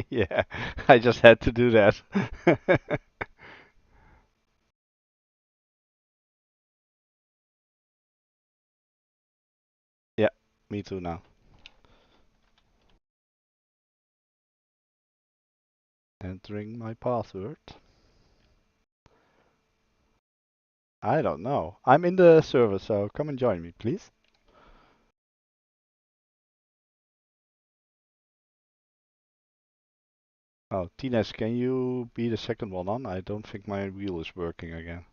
Yeah, I just had to do that. Yeah, me too now. Entering my password. I don't know. I'm in the server, so come and join me, please. Oh, Tines, can you be the second one on? I don't think my wheel is working again.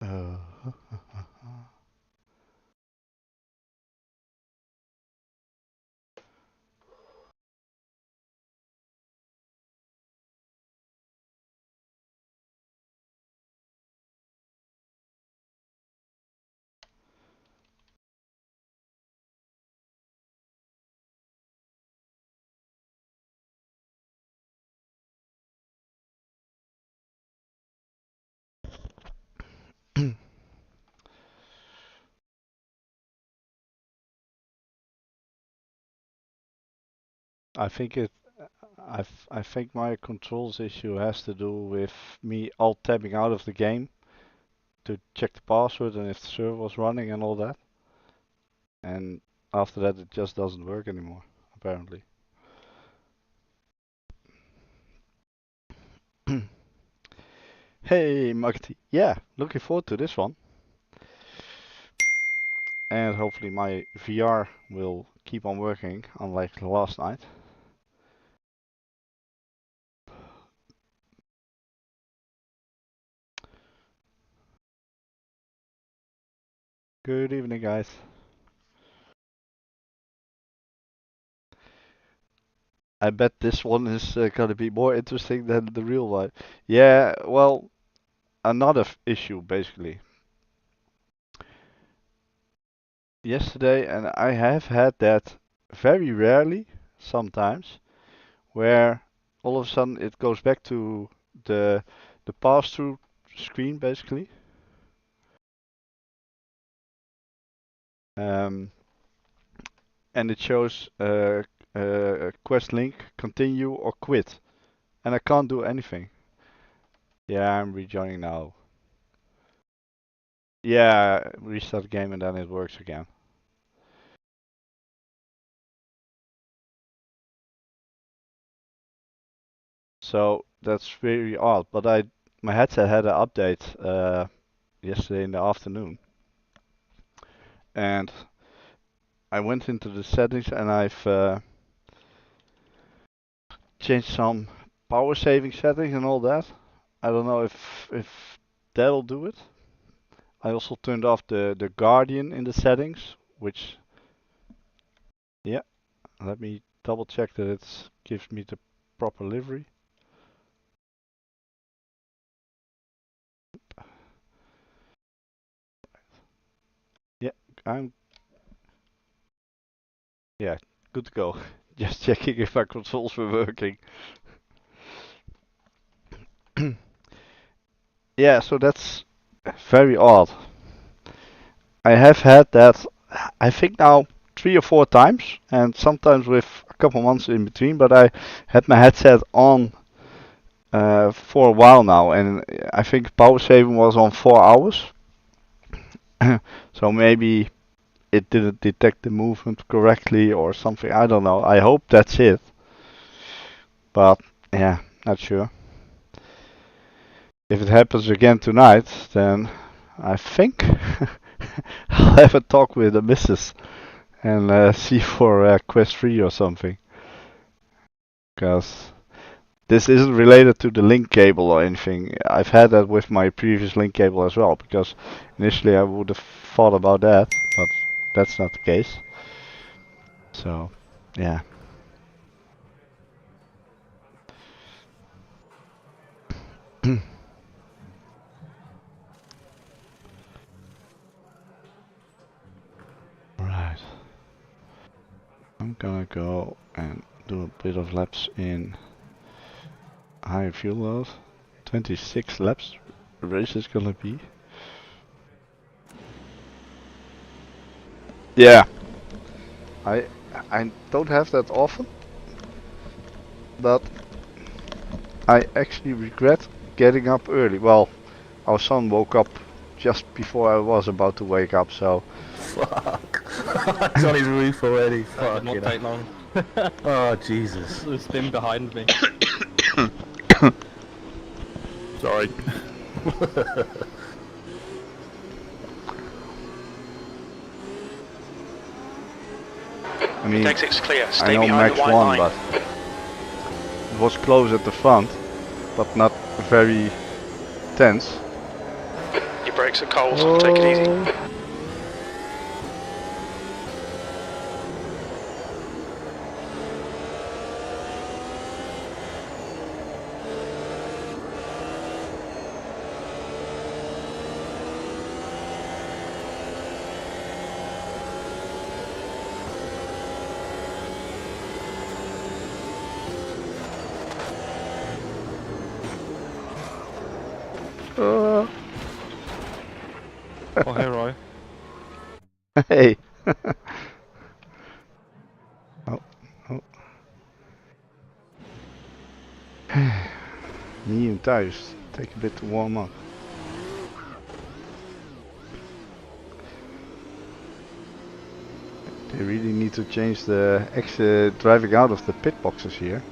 Uh, I think it. I think my controls issue has to do with me alt tabbing out of the game to check the password and if the server was running and all that. And after that, it just doesn't work anymore, apparently. Hey, Magati. Yeah, looking forward to this one. And hopefully my VR will keep on working, unlike last night. Good evening, guys. I bet this one is gonna be more interesting than the real one. Yeah, well, another issue basically. Yesterday, and I have had that very rarely, sometimes, where all of a sudden it goes back to the the pass-through screen basically. Um, and it shows quest link, continue or quit, and I can't do anything. Yeah, I'm rejoining now. Yeah, restart the game and then it works again. So that's very odd. But my headset had an update yesterday in the afternoon, and I went into the settings and I've changed some power saving settings and all that. I don't know if that'll do it. I also turned off the Guardian in the settings, which, yeah, let me double check that it gives me the proper livery. Yeah, I'm yeah, good to go. Just checking if my controls were working. Yeah, so that's very odd. I have had that, I think now 3 or 4 times, and sometimes with a couple months in between. But I had my headset on for a while now, and I think power saving was on 4 hours. So maybe it didn't detect the movement correctly or something. I don't know. I hope that's it. But yeah, not sure. If it happens again tonight, then I think I'll have a talk with the missus and see for Quest 3 or something. Because this isn't related to the link cable or anything. I've had that with my previous link cable as well, because initially I would have thought about that, but that's not the case. So, yeah. Right. I'm gonna go and do a bit of laps in higher fuel load. 26 laps the race is gonna be. Yeah, I don't have that often, but I actually regret getting up early. Well, our son woke up just before I was about to wake up, so. Fuck. He's on his roof already. Fuck. Not take long. Oh Jesus. The spin behind me. Sorry. I mean, Exit's clear. I Stay know behind Max the white won, line. but it was close at the front, but not very tense. Your brakes are cold, so take it easy. Oh, hey Roy. Hey. Oh, oh. Medium tires take a bit to warm up. They really need to change the driving out of the pit boxes here.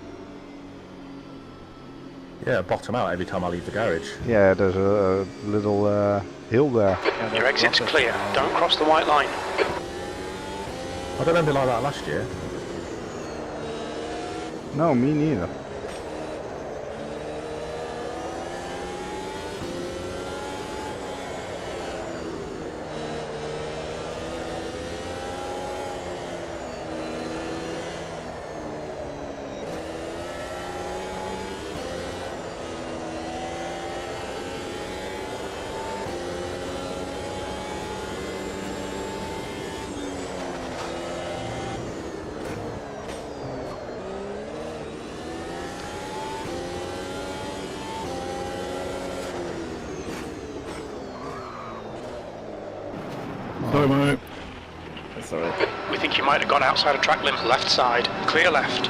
Yeah, bottom out every time I leave the garage. Yeah, there's a little hill there. Your exit's clear. Don't cross the white line. I don't remember like that last year. No, me neither. Sorry, mate. That's alright. We think you might have gone outside of track limit. Left side. Clear left.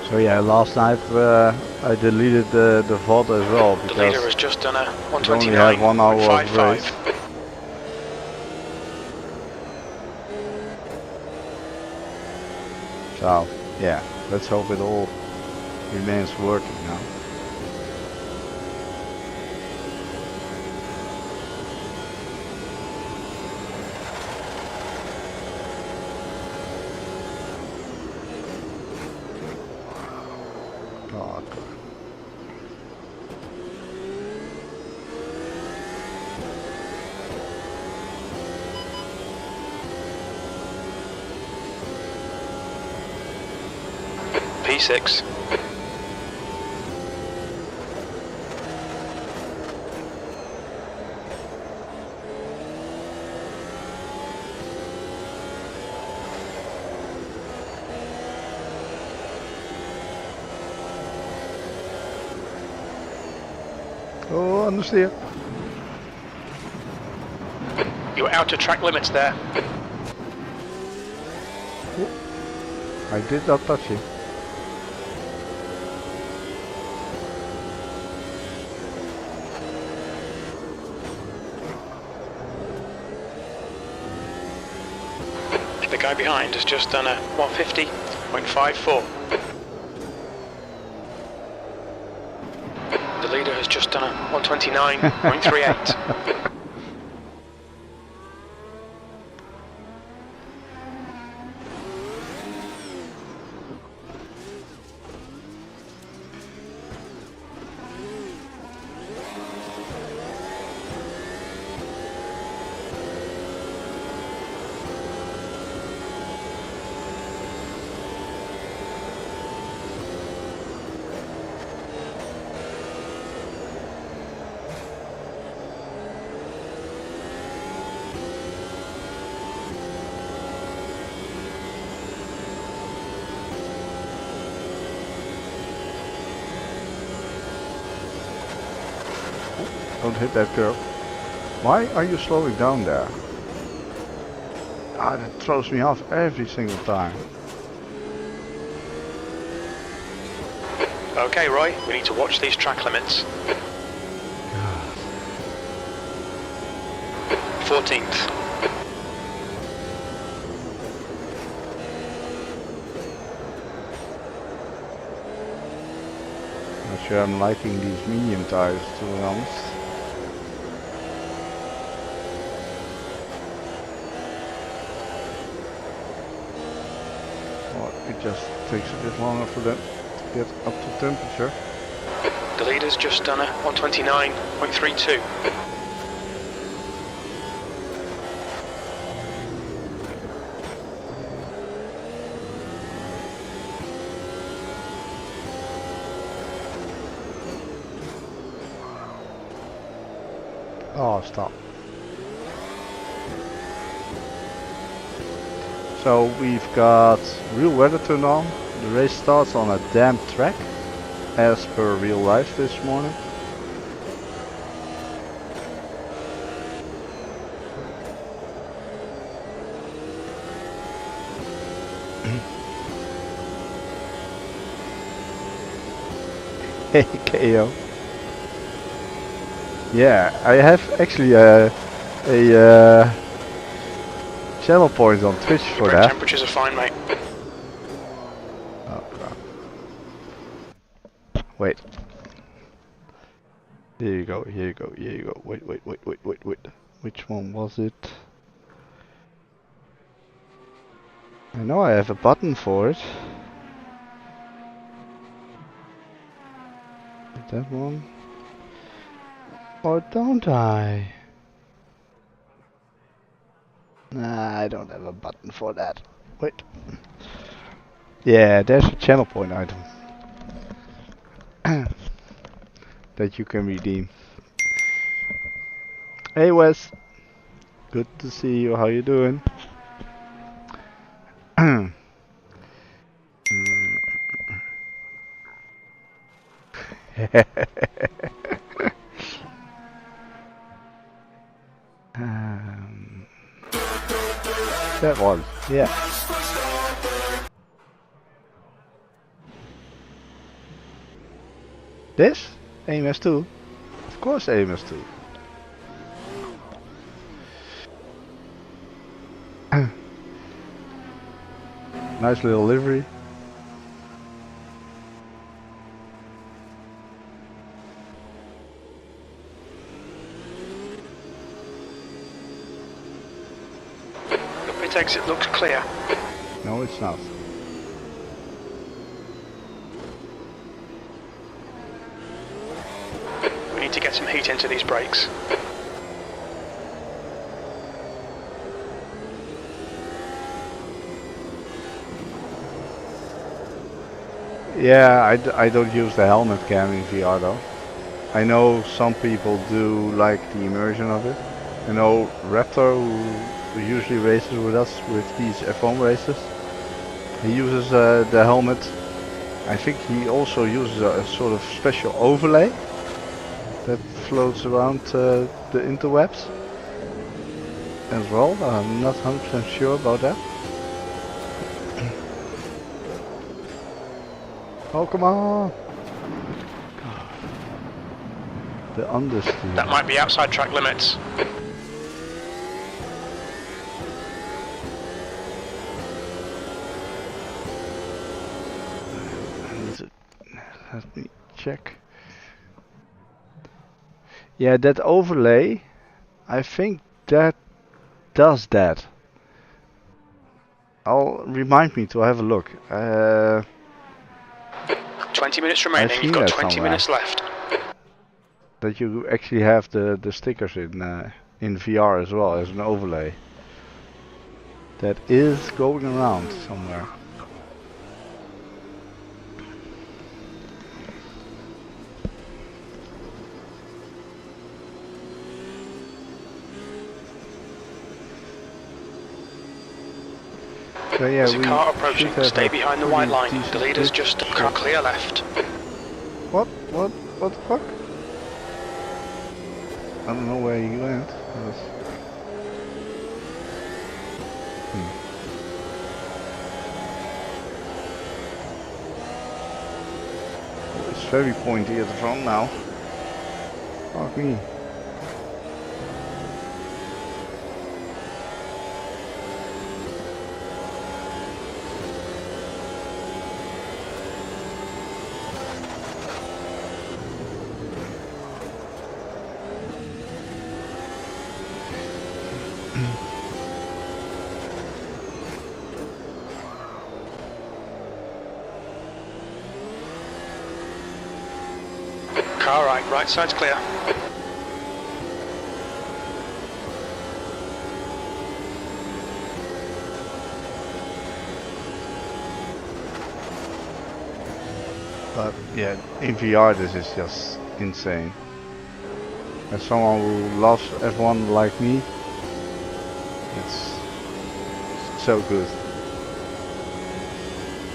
So yeah, last night I deleted the VOD as well The leader because has just done a we only have 1 hour of race. 129.55. So yeah, let's hope it all remains working now. God. P6. Oh, understeer. You're out of track limits there. I did not touch him. The guy behind has just done a 150.54. The leader has just done a 129.38. Don't hit that curve. Why are you slowing down there? Ah, that throws me off every single time. Okay, Roy, we need to watch these track limits. 14th. Not sure I'm liking these medium tires, to be honest. Well, it just takes a bit longer for them to get up to temperature. The leader's just done a 129.32. Oh, stop. So we've got real weather turned on. The race starts on a damp track, as per real life this morning. Hey, KO. Yeah, I have actually a channel point on Twitch for that. Temperatures are fine, mate. Oh crap. Wait. Here you go, here you go, here you go. Wait. Which one was it? I know I have a button for it. That one? Or don't I? Nah, I don't have a button for that. Wait. Yeah, there's a channel point item that you can redeem. Hey Wes, good to see you. How you doing? That one, yeah. This? AMS2? Of course AMS2. Nice little livery. The pit exit looks clear. No, it's not. We need to get some heat into these brakes. Yeah, I don't use the helmet cam in VR though. I know some people do like the immersion of it. I know Raptor, who usually races with us with these F1 races, he uses the helmet. I think he also uses a sort of special overlay that floats around the interwebs as well. I'm not 100% sure about that. Oh, come on! God. The understeer. That might be outside track limits. Let me check. Yeah, that overlay, I think that does that. Remind me to have a look. 20 minutes remaining, you've got 20 minutes left. That you actually have the stickers in VR as well as an overlay. That is going around somewhere. So yeah, There's a car approaching. Stay behind the white line. The leader's just clear left. What the fuck? I don't know where he went. It's very pointy at the front now. Fuck me. Car right side's clear. But yeah, in VR this is just insane. As someone who loves F1 like me, it's so good.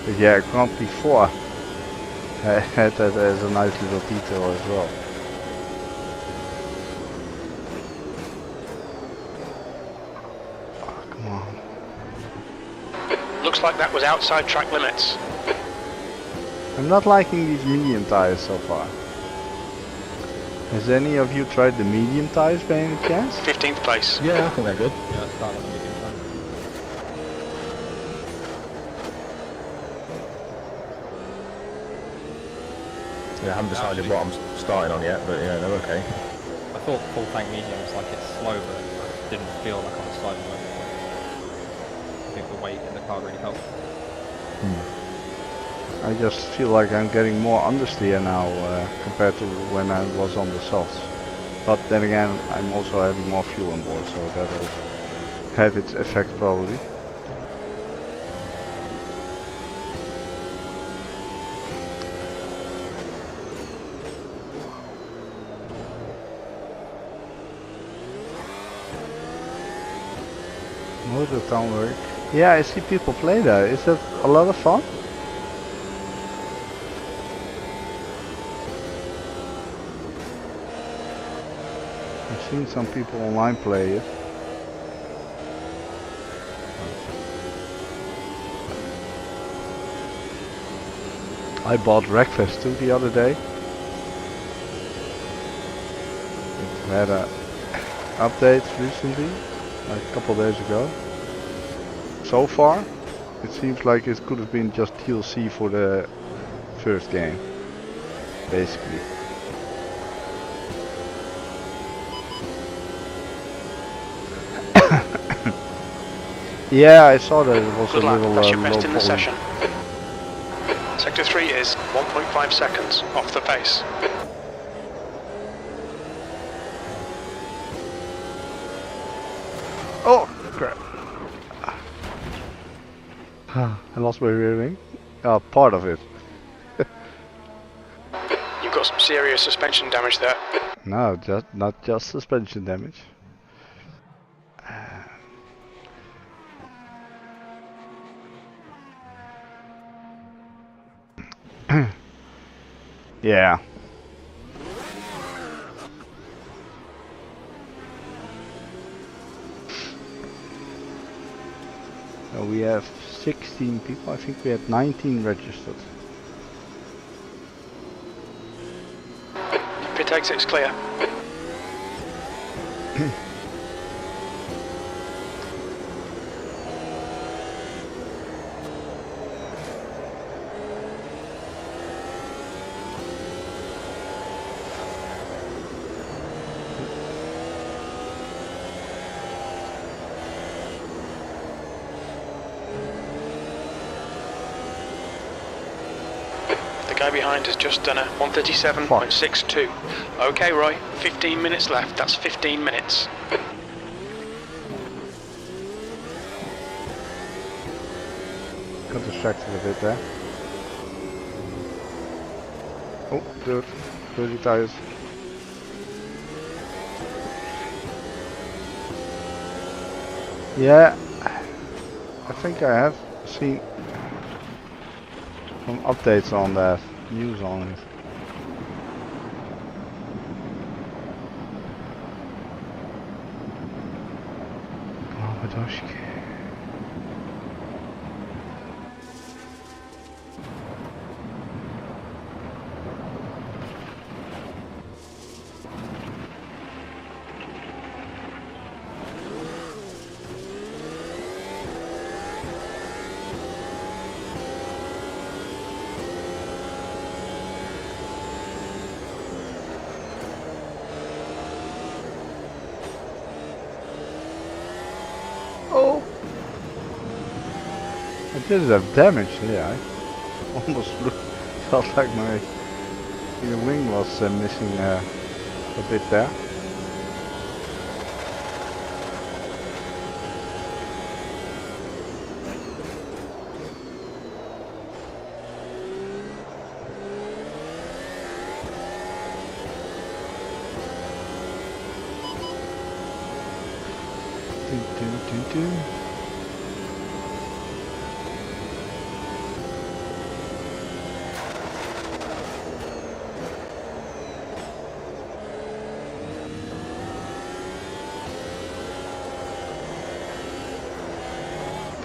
But yeah, Grand Prix 4 had that as a nice little detail as well. Oh, come on. Looks like that was outside track limits. I'm not liking these medium tires so far. Has any of you tried the medium tires by any chance? 15th place. Yeah, I think they're good. Yeah, I started on the medium time. Yeah, I haven't decided what I'm starting on yet, but yeah, they're okay. I thought full tank medium was like it's slow, but it didn't feel like I was sliding over. I think the weight in the car really helped. I just feel like I'm getting more understeer now compared to when I was on the softs. But then again, I'm also having more fuel on board, so that will have its effect probably. Motor Town work. Yeah, I see people play that. Is that a lot of fun? I've seen some people online play it. I bought Wreckfest 2 the other day. It had a update recently, like a couple days ago. So far, it seems like it could have been just TLC for the first game, basically. Yeah, I saw that it was Good a luck, little that's your low best in the poly. session. Sector 3 is 1.5 seconds off the pace. Oh crap! I lost my rear wing. Part of it. You've got some serious suspension damage there. No, just not just suspension damage. Yeah. So we have 16 people. I think we had 19 registered. Pit exit's clear. The guy behind has just done a 137.62. Okay, Roy, 15 minutes left. That's 15 minutes. Got distracted a bit there. Oh, dude, dirty tires. Yeah, I think I have seen some updates on that, news on it. Toshk. Oh! I did have damage, yeah. I almost felt like my wing was missing a bit there.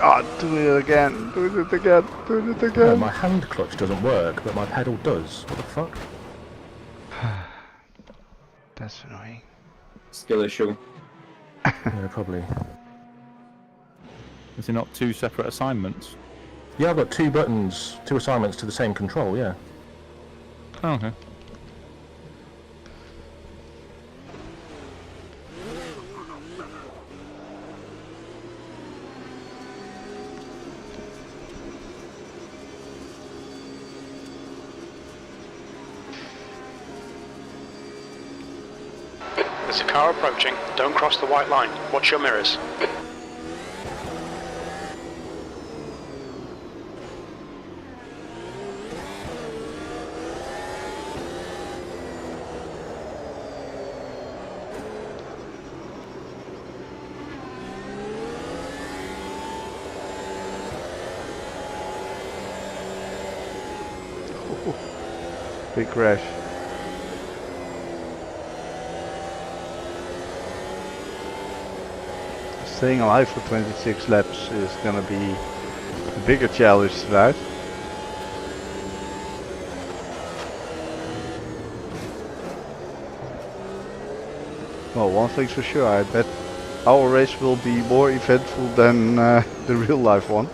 Oh, do it again, do it again, do it again. No, my hand clutch doesn't work, but my pedal does. What the fuck? That's annoying. Skill issue. Yeah, probably. Is it not 2 separate assignments? Yeah, I've got 2 buttons, 2 assignments to the same control, yeah. Oh, okay. There's a car approaching. Don't cross the white line. Watch your mirrors. Big crash. Staying alive for 26 laps is gonna be a bigger challenge tonight. Well, one thing's for sure, I bet our race will be more eventful than the real life one.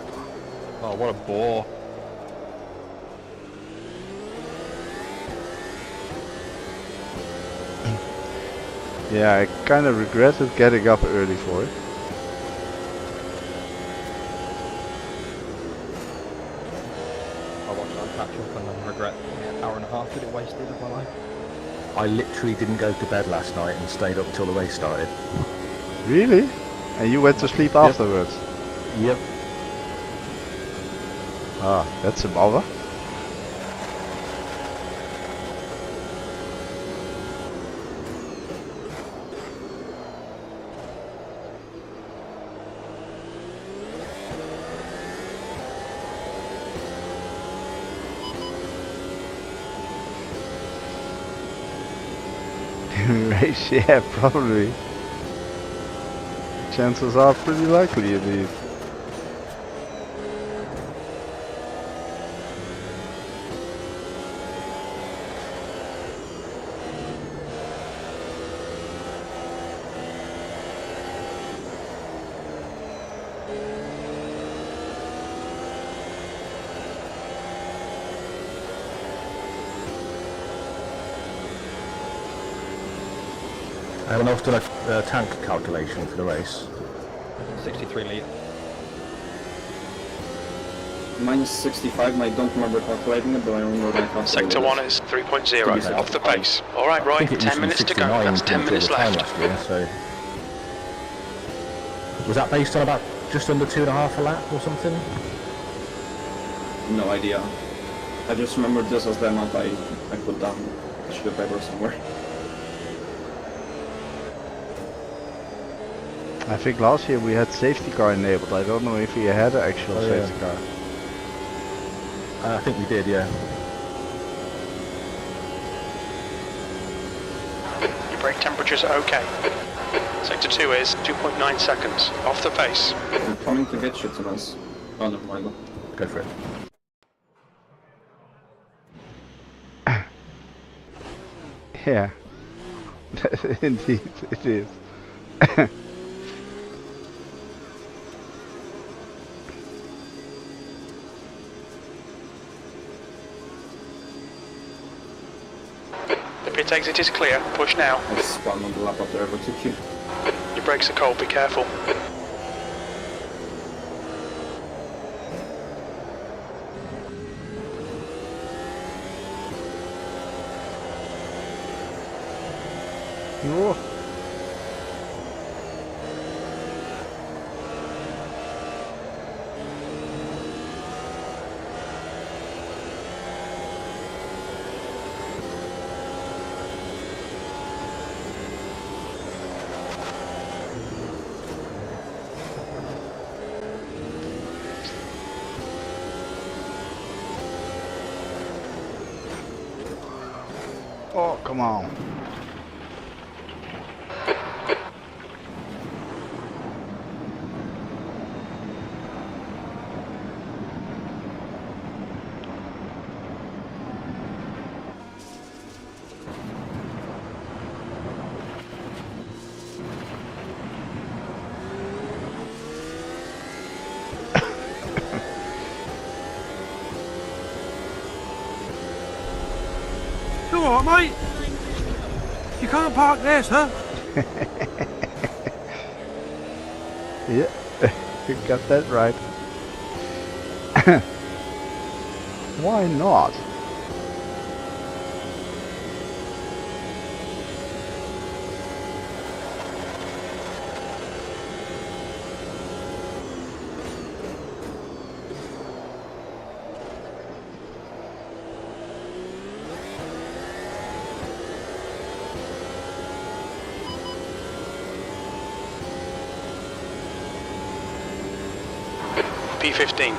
Oh, what a bore. Yeah, I kind of regretted getting up early for it. I watched that catch up and then regret the hour and a half that it wasted of my life. I literally didn't go to bed last night and stayed up until the race started. Really? And you went to sleep afterwards? Yep. Ah, that's a bother. Race, yeah, probably. Chances are pretty likely indeed. I have enough to done a tank calculation for the race. 63 litre. Mine's 65, I don't remember calculating it, but I remember that I Sector 1 is 3.0 off the pace. Alright, I think right, it 10 minutes to go. 69 That's 10 minutes all the time left. last year, so. Was that based on about just under 2.5 a lap or something? No idea. I just remember this as the amount I put down. I should have paper somewhere. I think last year we had safety car enabled. I don't know if we had an actual safety car. I think we did, yeah. Your brake temperatures are okay. Sector 2 is 2.9 seconds. Off the pace. I'm coming to get you, Thomas. Oh, never mind. Go for it. Yeah. Indeed, it is. The pit exit is clear. Push now. I spun on the lap up there, but took you. Your brakes are cold. Be careful. Oh. Oh, come on. You alright, mate? You can't park there, sir. Yeah, you got that right. Why not? P15.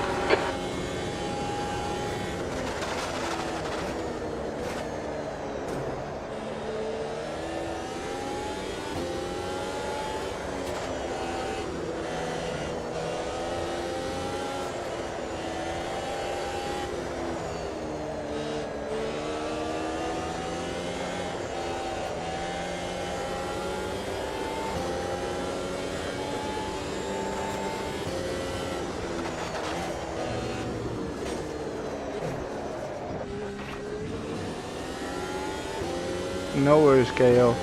No worries, KO.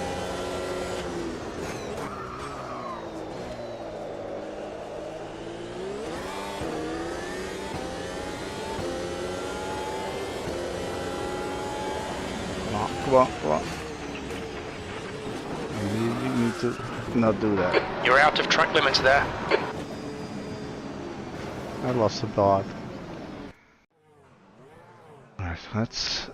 Come on, come on. You need to not do that. You're out of track limits there. I lost the dog. Alright, let's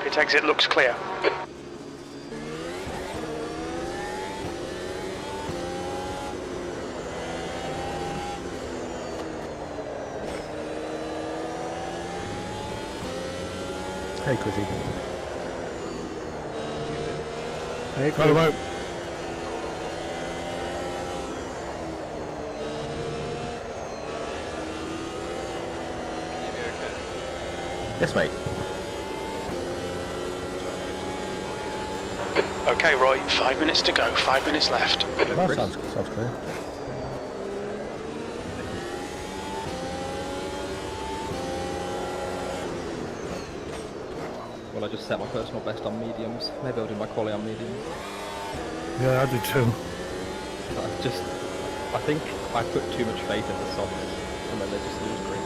Pit exit looks clear. Hey, Quizzy. Hey, Hello. Yes, mate. Okay, Roy, 5 minutes to go, 5 minutes left. That sounds clear. Well, I just set my personal best on mediums. Maybe I'll do my quali on mediums. Yeah, I do too. I think I put too much faith in the softs, and then they just lose green.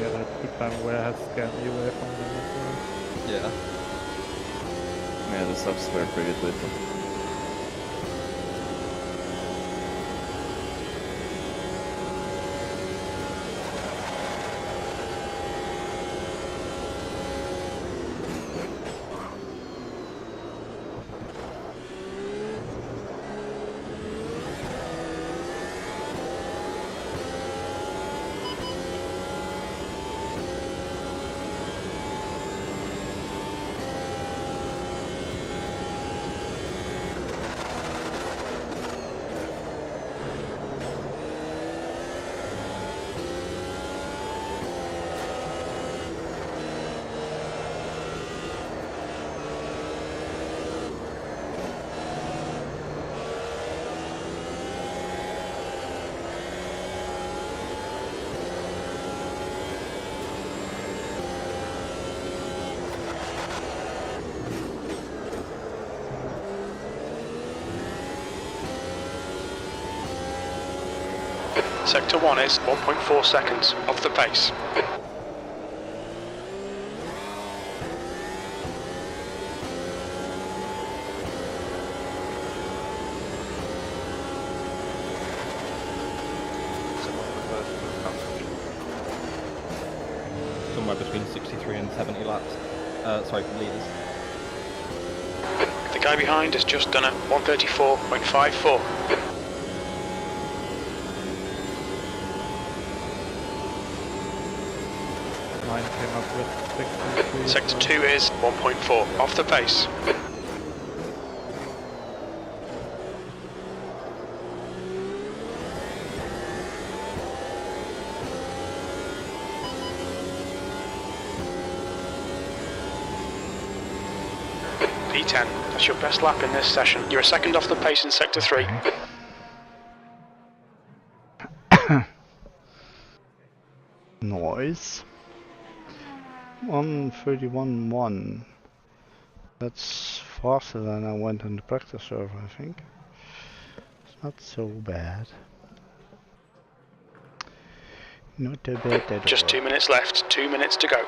Yeah, that decline where has scared me away from them as well. Yeah. Yeah, the subs were pretty good. Sector 1 is 1.4 seconds off the pace. Somewhere between 63 and 70 laps. Sorry, litres. The guy behind has just done a 134.54. Mine came up with 6.3. Sector 2 is 1.4 off the pace. P10, that's your best lap in this session. You're a second off the pace in Sector 3. Noise. 131.1. That's faster than I went on the practice server, I think. It's not so bad. Not too bad at all. Just 2 minutes left, 2 minutes to go.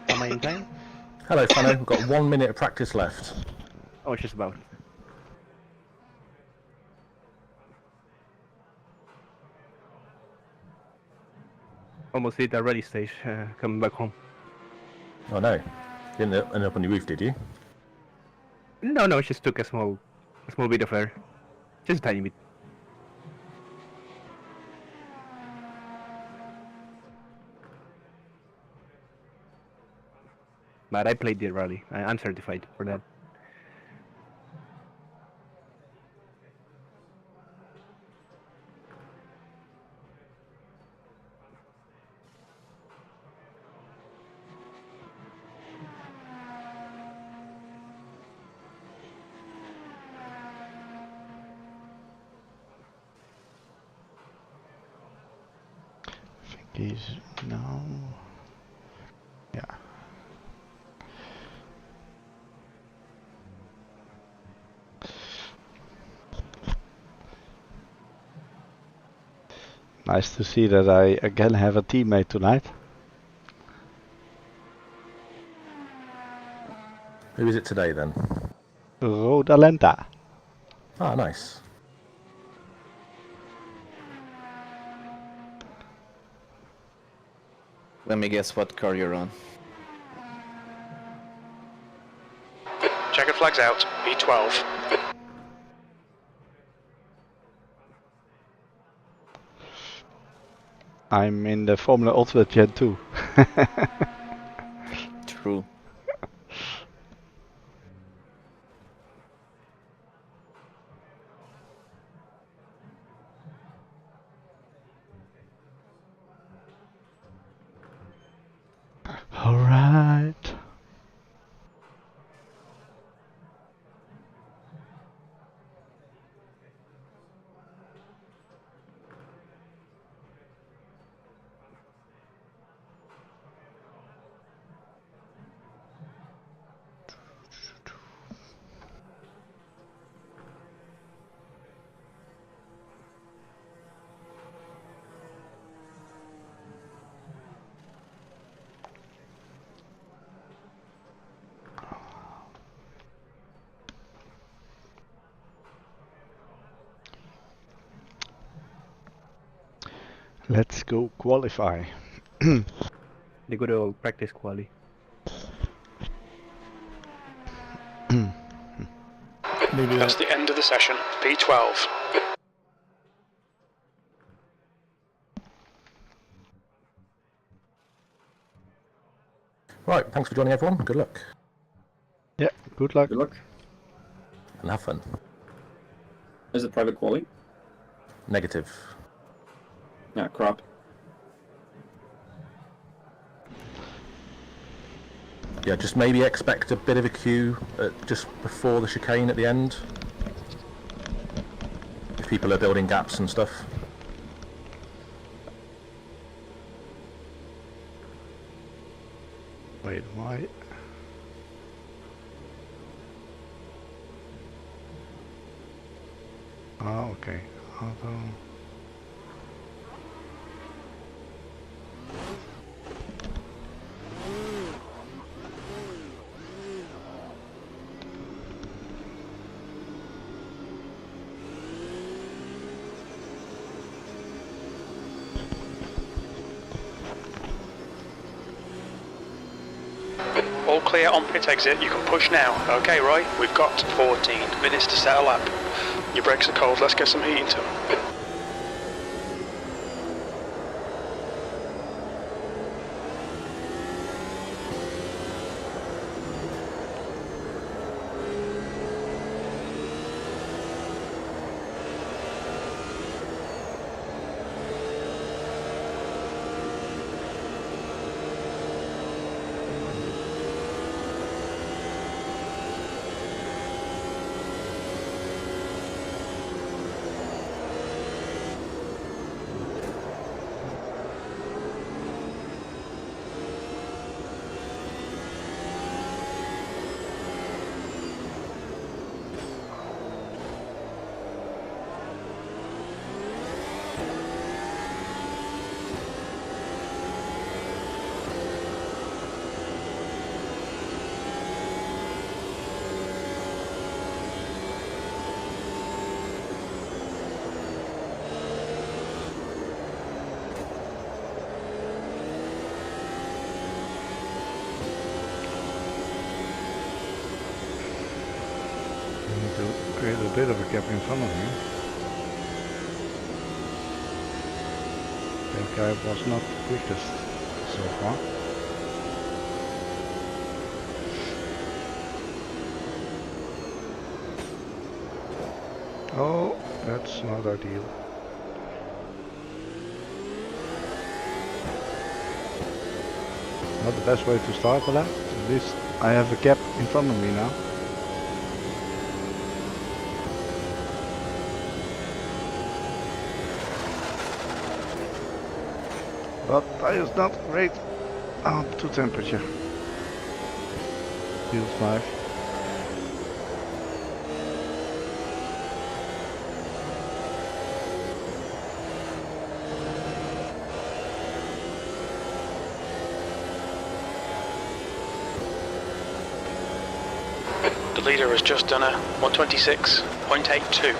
Am I in time? Hello, Fano. We've got 1 minute of practice left. Oh, just about. Almost hit the ready stage, coming back home. Oh no. You didn't end up on your roof, did you? No, it just took a small bit of air. Just a tiny bit. But I played the rally. I'm certified for that. I think he's no. Yeah. Nice to see that I again have a teammate tonight. Who is it today then? Rodalenta. Ah, nice. Let me guess what car you're on. Checkered flags out, B12. I'm in the Formula Ultimate Gen 2. True. Alright. Let's go qualify. The good old practice quali. Maybe That's the end of the session. P12. Right, thanks for joining everyone. Good luck. Yeah, good luck. Good luck. And have fun. Is it private quali? Negative. Yeah, crap. Yeah, just maybe expect a bit of a queue just before the chicane at the end. If people are building gaps and stuff. Wait, why? Ah, okay. Auto. All clear on pit exit, you can push now. Okay, right, we've got 14 minutes to settle up. Your brakes are cold, let's get some heat into them. To create a bit of a gap in front of me. That guy was not the quickest so far. Oh, that's not ideal. Not the best way to start for that. At least I have a gap in front of me now. But that is not great to temperature. Feels 5. The leader has just done a 126.82.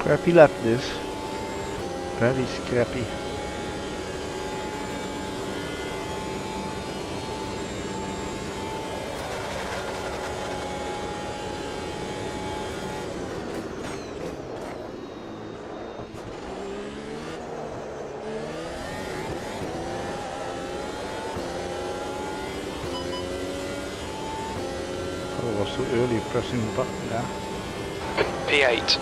Scrappy lap this. Very scrappy. I was too early pressing the button there. P8.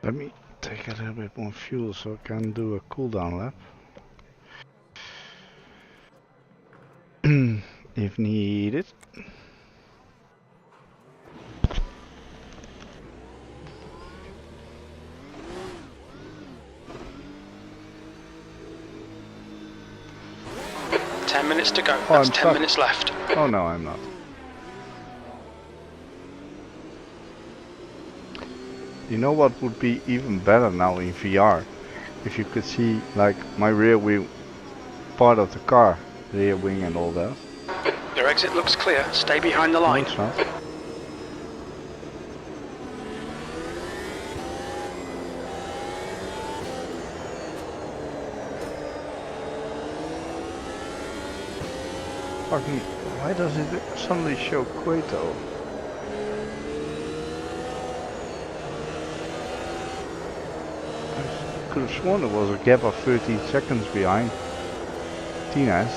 Let me take a little bit more fuel so I can do a cooldown lap. If needed. Minutes to go. Oh, That's I'm 10 stuck. minutes left. Oh no, I'm not. You know what would be even better now in VR? If you could see like my rear wheel part of the car, rear wing and all that. Your exit looks clear. Stay behind the line. No, it's not. Fucking, why does it suddenly show Quato? I could have sworn there was a gap of 13 seconds behind Tina's.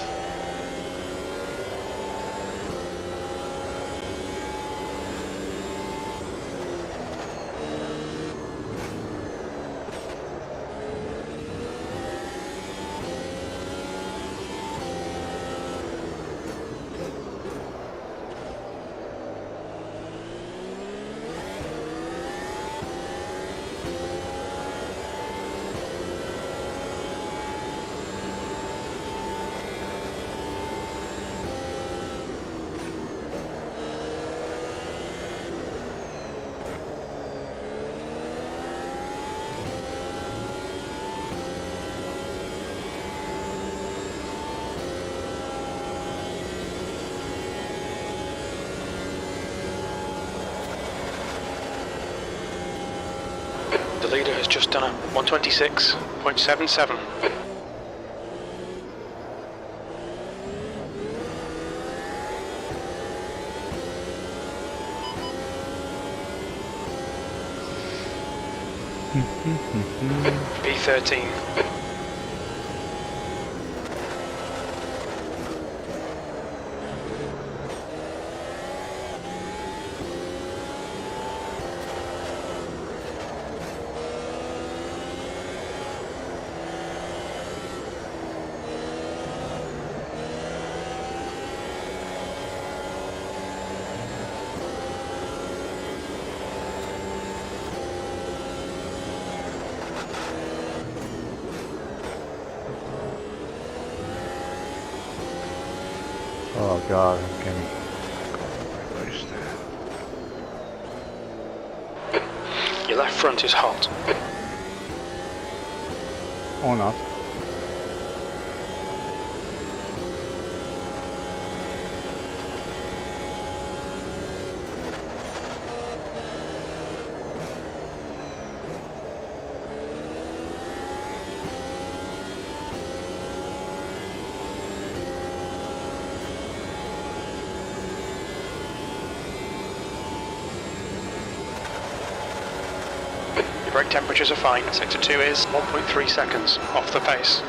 The leader has just done a 126.77. B13. Oh god, I'm getting wasted. Your left front is hot. Or not. Brake temperatures are fine. Sector 2 is 1.3 seconds off the pace.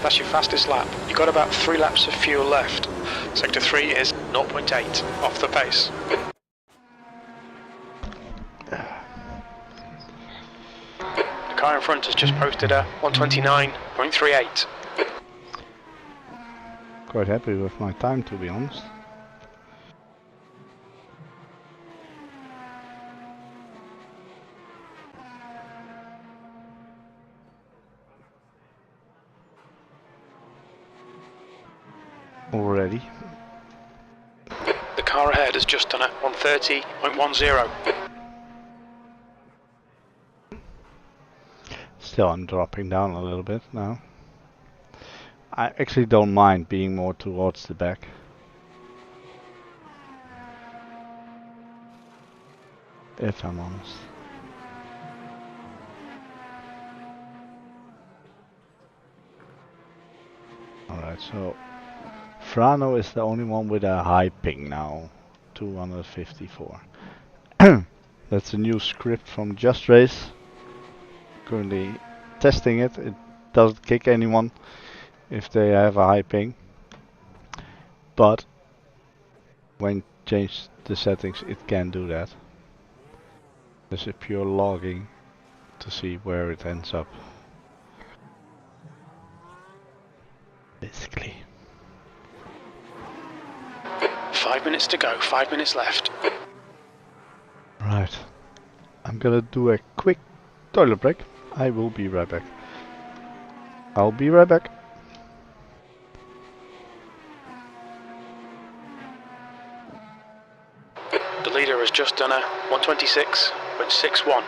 That's your fastest lap. You've got about 3 laps of fuel left. Sector 3 is 0.8 off the pace. The car in front has just posted a 129.38. Quite happy with my time, to be honest. Already. The car ahead has just done a 130.10. Still, I'm dropping down a little bit now. I actually don't mind being more towards the back. If I'm honest. Alright, so Frano is the only one with a high ping now. 254. That's a new script from JustRace. Currently testing it. It doesn't kick anyone if they have a high ping. But when you change the settings, it can do that. There's a pure logging to see where it ends up. Basically. 5 minutes to go, 5 minutes left. Right. I'm gonna do a quick toilet break. I will be right back. I'll be right back. The leader has just done a 126.61.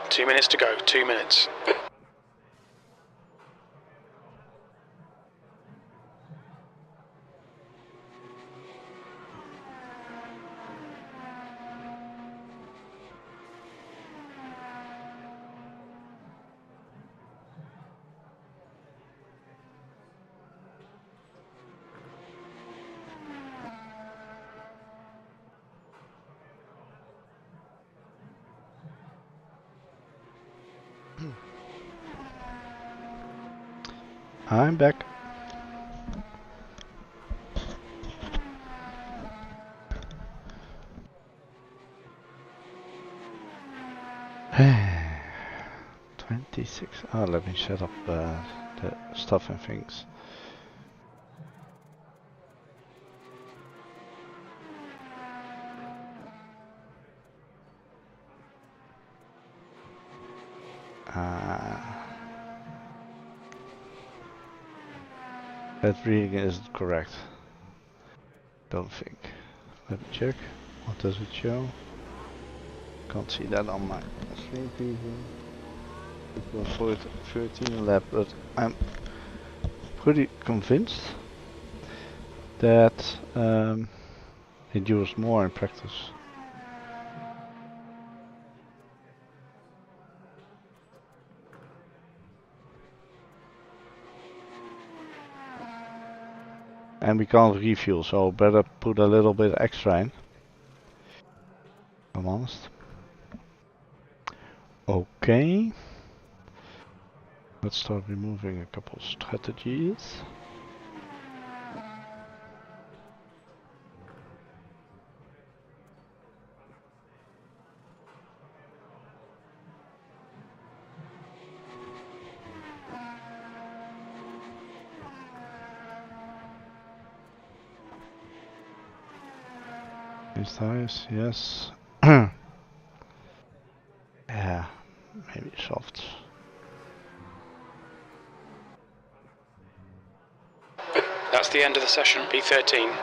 Two minutes to go, 2 minutes. I'm back. Hey, 26. Oh, let me set up the stuff and things. That reading isn't correct. Don't think. Let me check. What does it show? Can't see that on my screen preview. It was for 13 lap, but I'm pretty convinced that it used more in practice. And we can't refuel, so better put a little bit extra in. I'm honest. Okay. Let's start removing a couple of strategies. These tires, yes. Yeah, maybe soft. That's the end of the session, P13.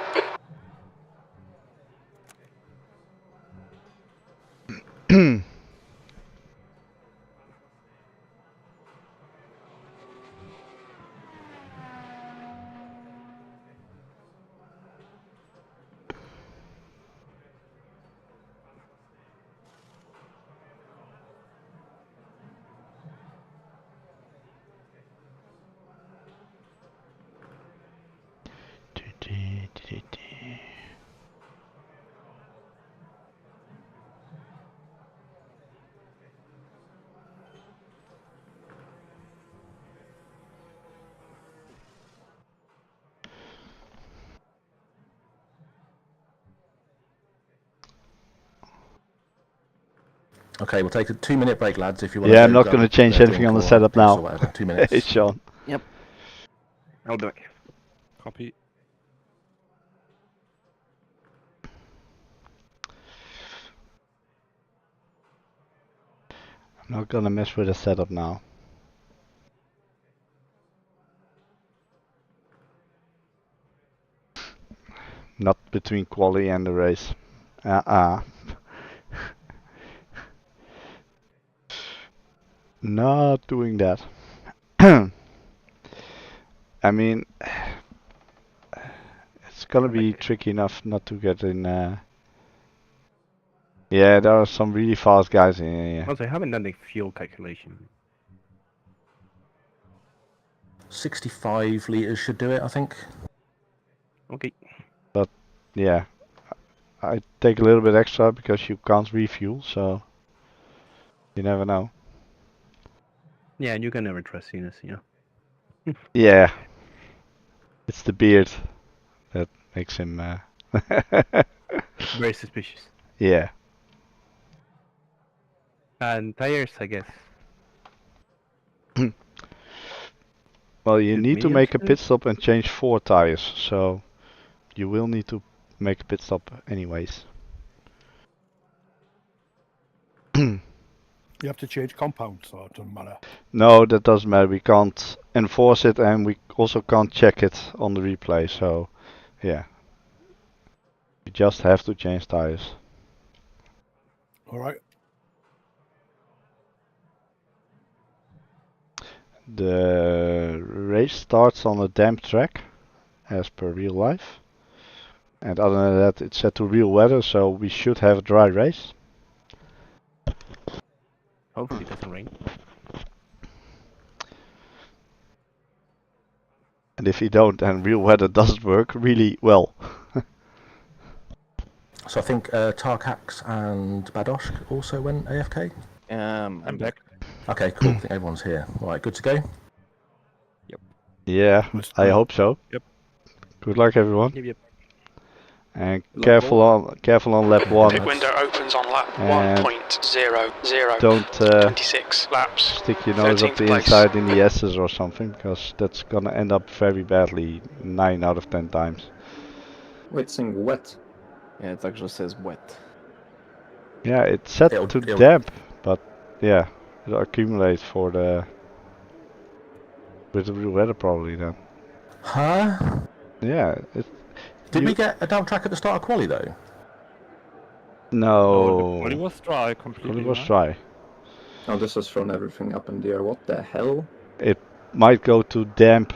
Okay, we'll take a 2-minute break, lads. If you want. Yeah, I'm not going to change anything on the setup now. 2 minutes. Hey, Sean. Yep. I'll do it. Copy. I'm not going to mess with the setup now. Not between quali and the race. Not doing that. I mean, it's gonna be tricky enough not to get in. Yeah, there are some really fast guys in here. Also, I haven't done the fuel calculation. 65 litres should do it, I think. Okay. But yeah, I take a little bit extra because you can't refuel, so you never know. Yeah, and you can never trust Venus, you know. Yeah, it's the beard that makes him. Very suspicious. Yeah. And tires, I guess. Well, you Should need to mediums make a do pit it? stop and change 4 tires, so you will need to make a pit stop anyways. You have to change compounds, so it doesn't matter. No, that doesn't matter. We can't enforce it, and we also can't check it on the replay. So, yeah, you just have to change tires. All right. The race starts on a damp track, as per real life. And other than that, it's set to real weather, so we should have a dry race. Hopefully it doesn't rain. And if you don't, then real weather doesn't work really well. So I think Tarkax and Badosh also went AFK. I'm back. Okay, cool. I think everyone's here. All right, good to go. Yeah, I hope so. Yep. Good luck, everyone. Yep. And careful on lap 1. Pit window opens on lap And 1.00. don't 26 laps. stick your nose up 13th the place. inside in the S's or something, because that's gonna end up very badly 9 out of 10 times. Wait, saying wet. Yeah, it actually says wet. Yeah, it's set It'll- to it'll- damp, but yeah, it'll accumulate for the with the real weather probably then. Huh? Yeah, Did we get a damp track at the start of quali though? no. It was dry completely. It was right? dry. Oh, this has thrown everything up in the air. What the hell? It might go to damp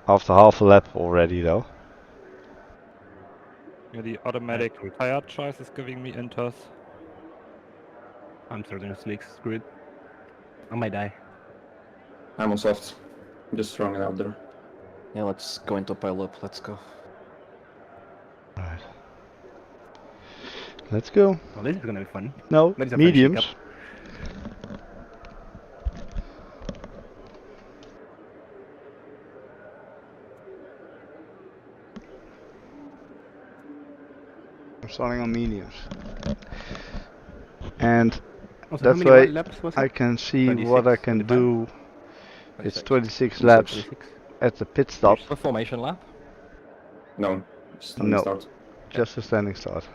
after half a lap already though. Yeah, the automatic tire choice is giving me inters. I'm starting to leak. Screwed. I might die. I'm on soft. I'm just throwing it out there. Yeah, let's go into pile up. Let's go. Right. Let's go. Well, this is gonna be fun. No, But it's a fun mediums. shake-up. I'm starting on mediums. And Also, how that's many why laps was I it? can see 26, what I can 25? do. It's 26 26. laps 26. at the pit stop. The formation lap. No, standing No. start. Just a standing start.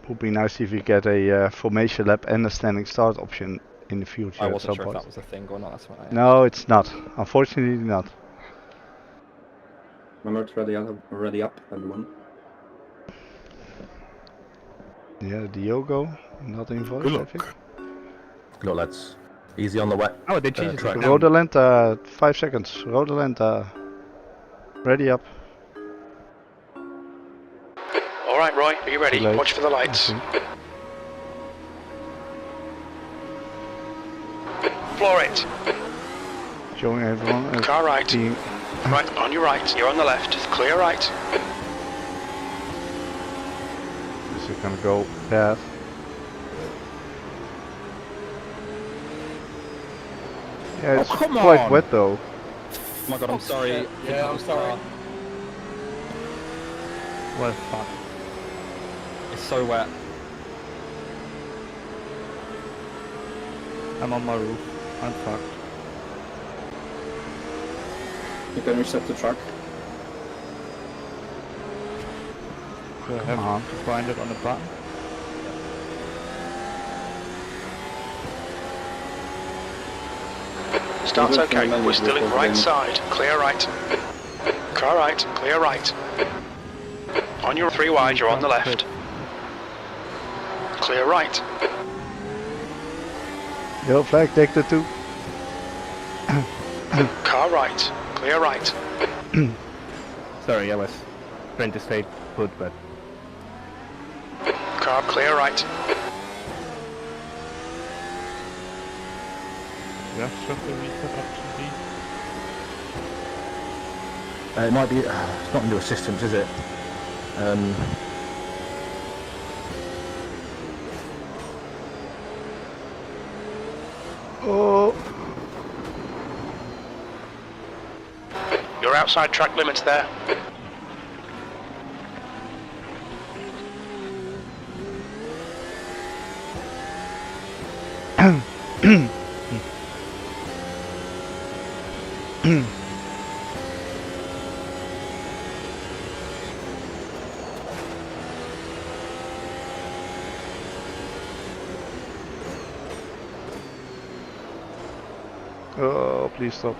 Would be nice if you get a formation lap and a standing start option in the future I at wasn't some sure if point. that was a thing or not. That's what I No, it's not. Unfortunately not. Remember to ready up, everyone. Yeah, Diogo, not involved, Good I luck. think. Look, lads. Easy on the wet. Oh, they changed it track. to Rodeland, 5 seconds. Rodeland, ready up. Alright, Roy, are you ready? Too late, Watch for the I lights. think. Floor it. Showing everyone as Car right. being Right, on your right. You're on the left. Clear right. this is gonna go bad. Yeah, it's come quite on. wet though. Oh my god, I'm sorry. Yeah, I'm sorry. Well, fuck. It's so wet. I'm on my roof. I'm fucked. You can reset the track. Do I have to find it on the button? Start's okay. We're still in right side. Clear right. Car right. Clear right. On your 3 wide, you're on the left. Clear right. Yellow flag, take the 2. Car right. Clear right. Sorry, I was trying to stay put, but Car clear right. It might be. It's not into assistance, is it? Oh, You're outside track limits there. oh, please stop.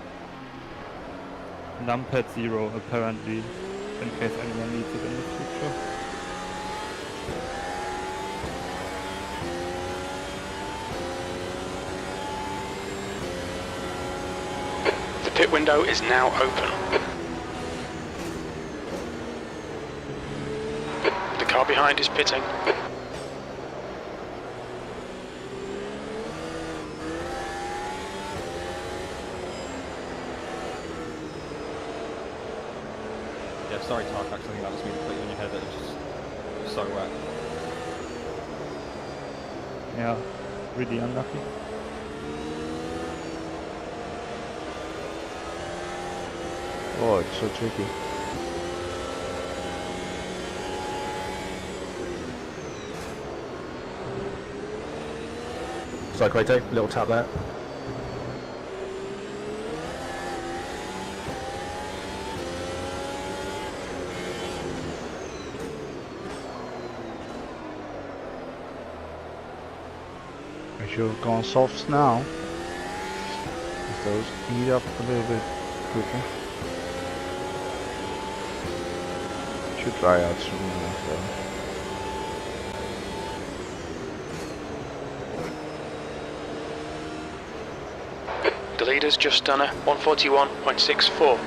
numpad 0 apparently, in case anyone needs it in the future. The pit window is now open. The car behind is pitting. Yeah, sorry, Tarkax. I think that was me to put you in your head. That it's just so wet. Yeah, really unlucky. Oh, it's so tricky. Psycho, little tap there. I should have gone softs now. If those heat up a little bit quicker. Should dry out soon enough though. The leader's just done a 141.64.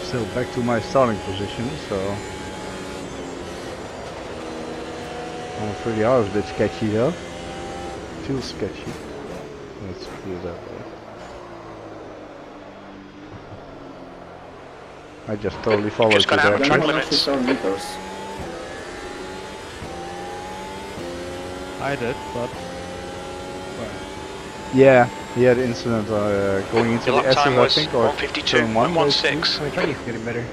Still back to my starting position, so on 30 hours a bit sketchy though. feels sketchy. Let's put it that way. I just totally followed you just got there. out of track limits. I did, but Yeah, he had an incident going into Your the lap time Asus, I was think, or turn 1, 152.16. My Chinese getting better.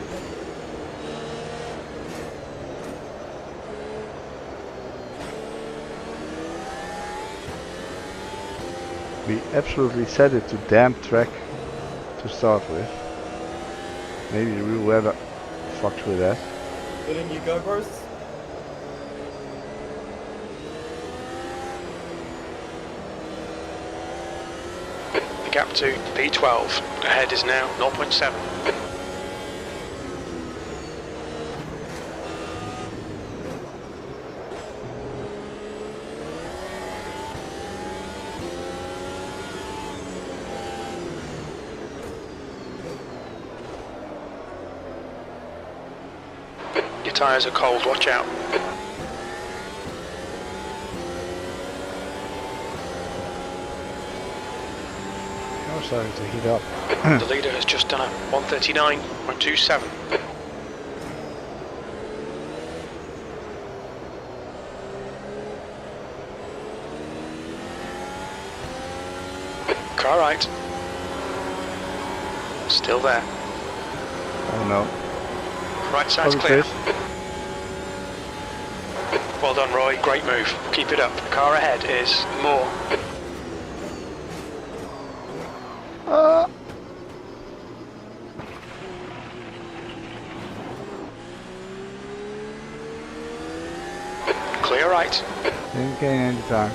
We absolutely set it to damp track to start with. Maybe the real weather fucks with that. Didn't you go bursts? The gap to P12. Ahead is now 0.7. Your tyres are cold, watch out. I'm starting to heat up. The leader has just done a 139.27. Car right. Still there. Oh no. Right side's clear. Well done, Roy. Great move. Keep it up. Car ahead is more. Clear right. Didn't gain any time.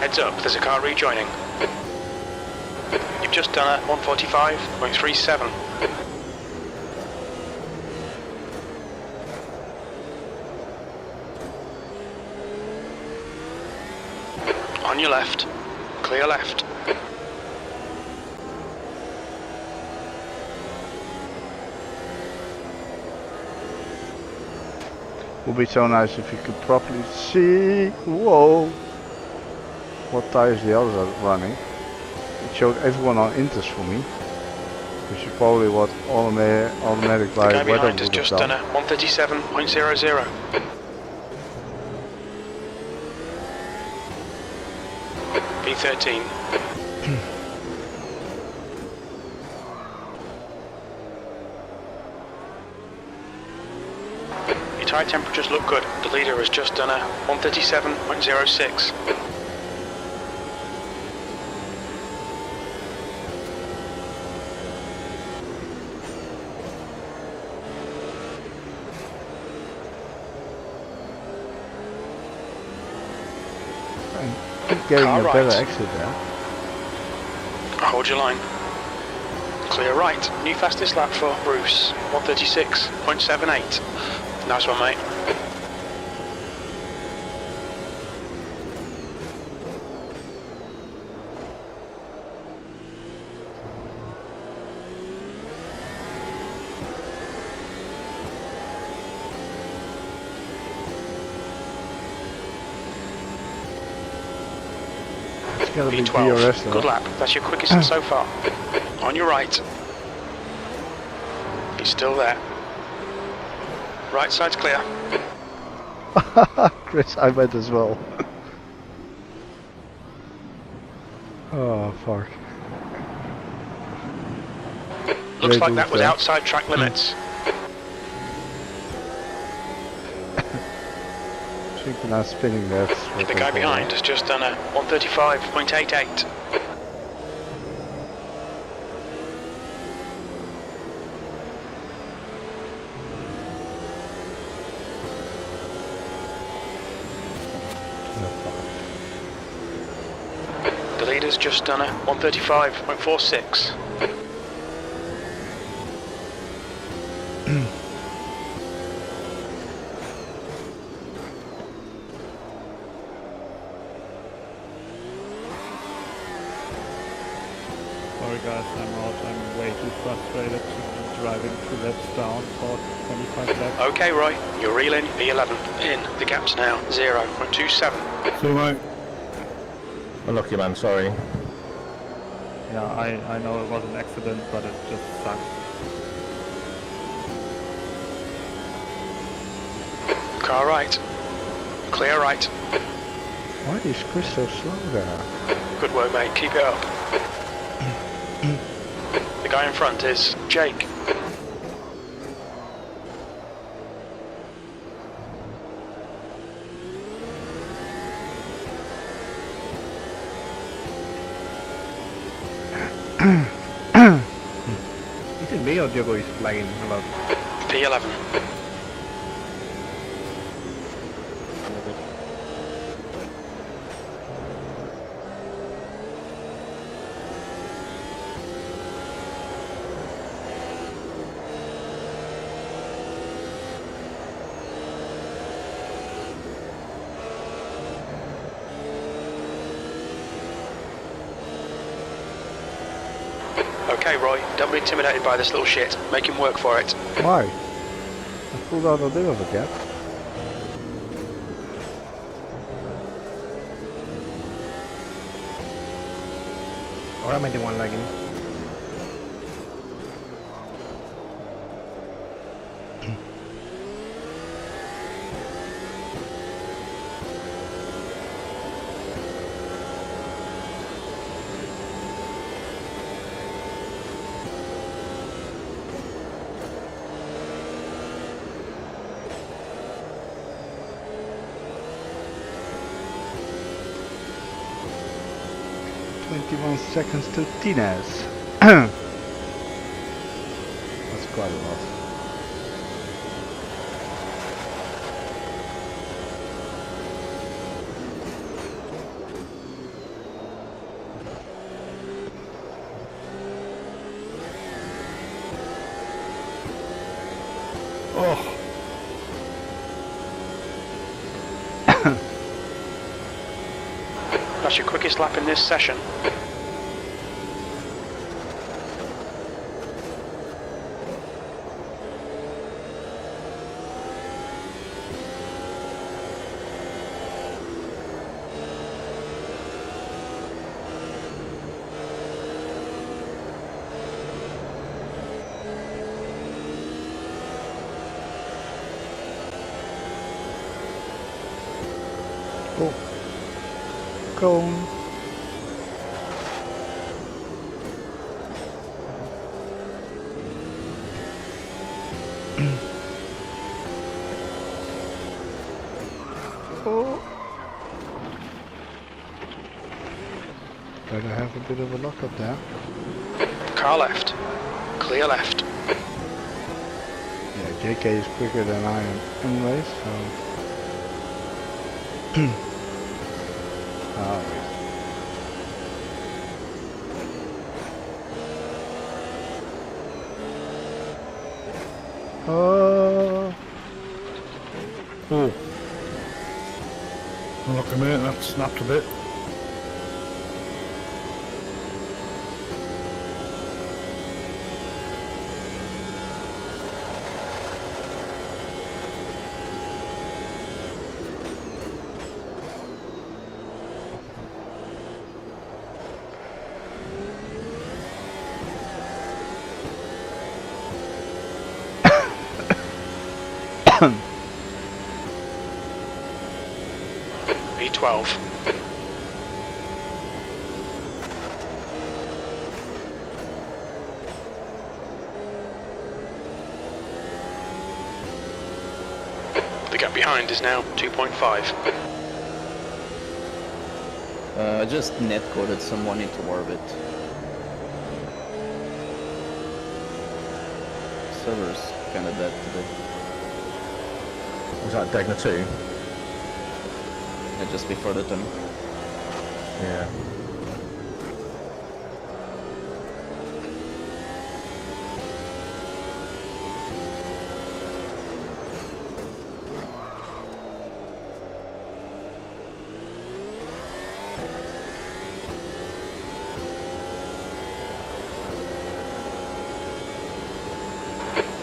Heads up, there's a car rejoining. You've just done a 145.37. On your left. Clear left. Would be so nice if you could properly see. Whoa! What tires the others are running. It showed everyone on Inters for me, which is probably what automatic The by guy weather behind has would have just done done. a 137.00. P13. Your tyre temperatures look good. The leader has just done a 137.06. Keep getting Car a right. better exit there. Hold your line. Clear right. New fastest lap for Bruce. 136.78. Nice one, mate. It's gotta be P12. DRS Good though. lap. That's your quickest so far. On your right. He's still there. Right side's clear. Chris, I went as well. Oh fuck. Looks Great like move that was there. outside track limits. Synchronized spinning, that's what The they guy call behind it. has just done a 135.88. The leader's just done a 135.46. sorry guys, I'm out. I'm way too frustrated to be driving 2 laps down for 25 laps. Okay, Roy, you're reeling P11 in. The gap's now 0.27. See you, mate. Unlucky man, sorry. Yeah, I know it was an accident, but it just sucks. Car right. Clear right. Why is Chris so slow there? Good work, mate. Keep it up. The guy in front is Jake. Is it me or Diogo is flagging a lot? P11. Okay, Roy, don't be intimidated by this little shit. Make him work for it. Why? I pulled out a bit of a gap. Or am I the one lagging? Seconds to Tines. That's quite a lot. Oh, That's your quickest lap in this session. Cone. Oh. Better have a bit of a lockup there. Car left. Clear left. Yeah, JK is quicker than I am anyway, so... oh. Look a minute, that snapped a bit. V12. The gap behind is now 2.5. I just net coded someone into orbit. Server's kinda dead today. Was that Degna 2? Just before the turn. Yeah.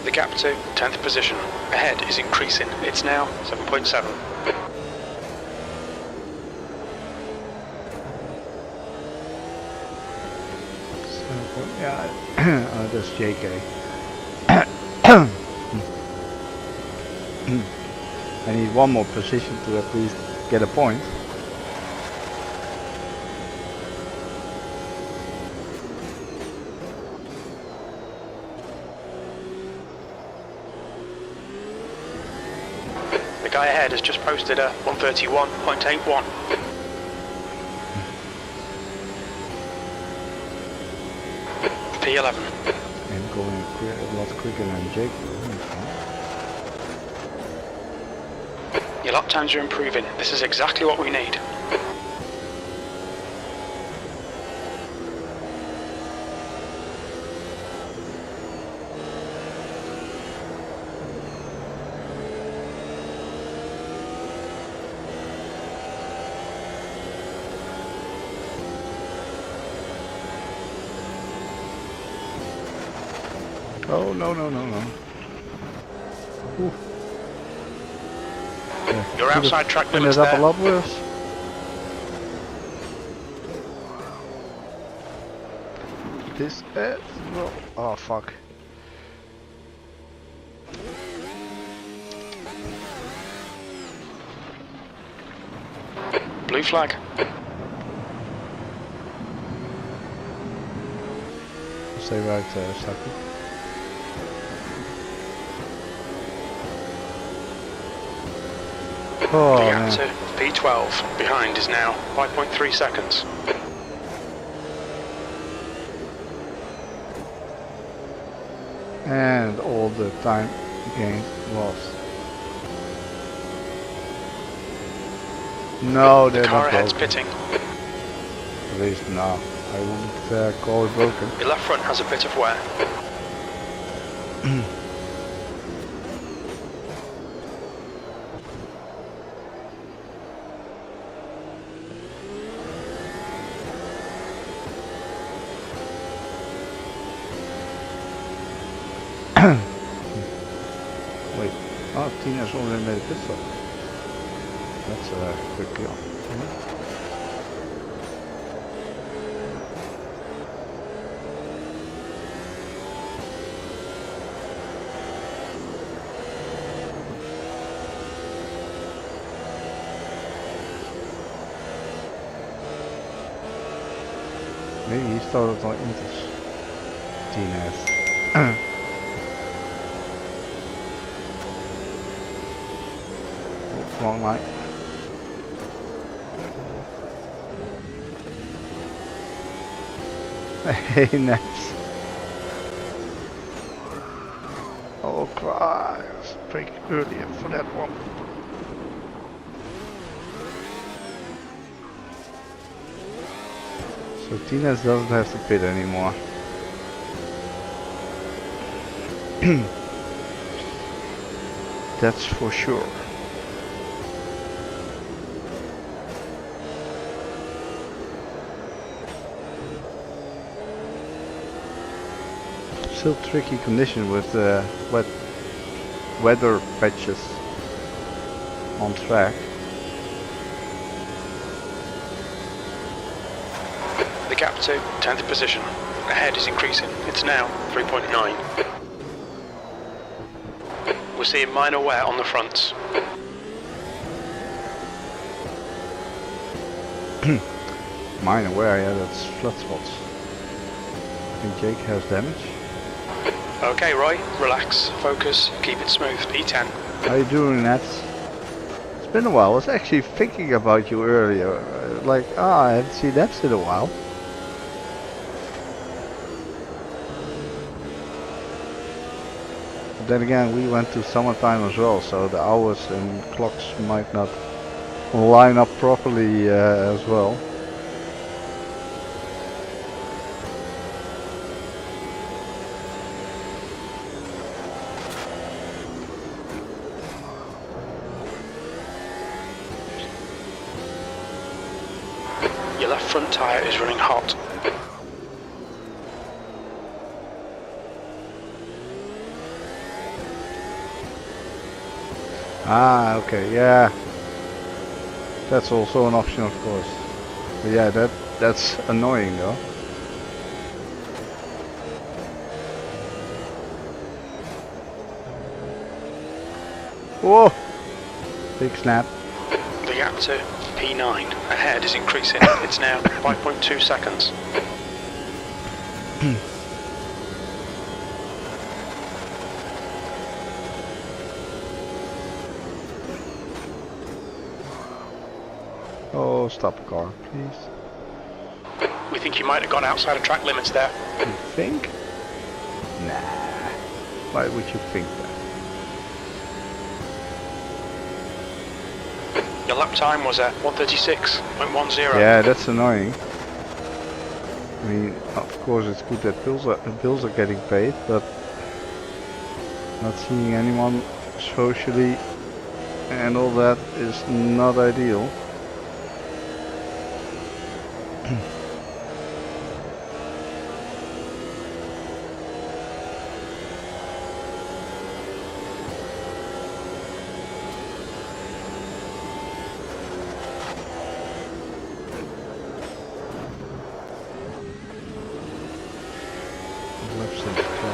The gap to 10th position. Ahead is increasing. It's now 7.7. Yeah, that's JK. I need one more position to at least get a point. The guy ahead has just posted a 131.81. P11. I'm going a lot quicker than Jake. Your lap times are improving. This is exactly what we need. Oh, no. Ooh. Yeah, Your outside track ended limits up there. a lot worse. This well, oh fuck. Blue flag. Stay right there, Saki. Oh, The man. gap to P12 behind is now 5.3 seconds. And all the time gained lost. No, The they're car not ahead's broken. pitting. At least now. I wouldn't call it broken. Your left front has a bit of wear. Wait. Oh, Tina's already made a pit stop. That's a quick kill. Maybe he started on Intus. Tina's. Wrong light. Hey, Nets. Oh, Christ. Break earlier for that one. So Tina's doesn't have to pit anymore. That's for sure. Still tricky condition with wet weather patches on track. The gap to 10th position. Ahead is increasing. It's now 3.9. We're seeing minor wear on the fronts. Minor wear, yeah, that's flat spots. I think Jake has damage. Okay, Roy, relax, focus, keep it smooth. P10. How you doing, Nats? It's been a while. I was actually thinking about you earlier. I haven't seen Nats in a while. But then again, we went to summertime as well, so the hours and clocks might not line up properly as well. Your left front tyre is running hot. Ah, okay, yeah. That's also an option, of course. But yeah, that's annoying though. Whoa! Big snap. The gap to P9 ahead is increasing. It's now 5.2 seconds. Oh, stop car, please. We think you might have gone outside of track limits there. You think? Nah. Why would you think that? Your lap time was at 1:36.10. Yeah, that's annoying. I mean, of course it's good that bills are getting paid, but not seeing anyone socially and all that is not ideal.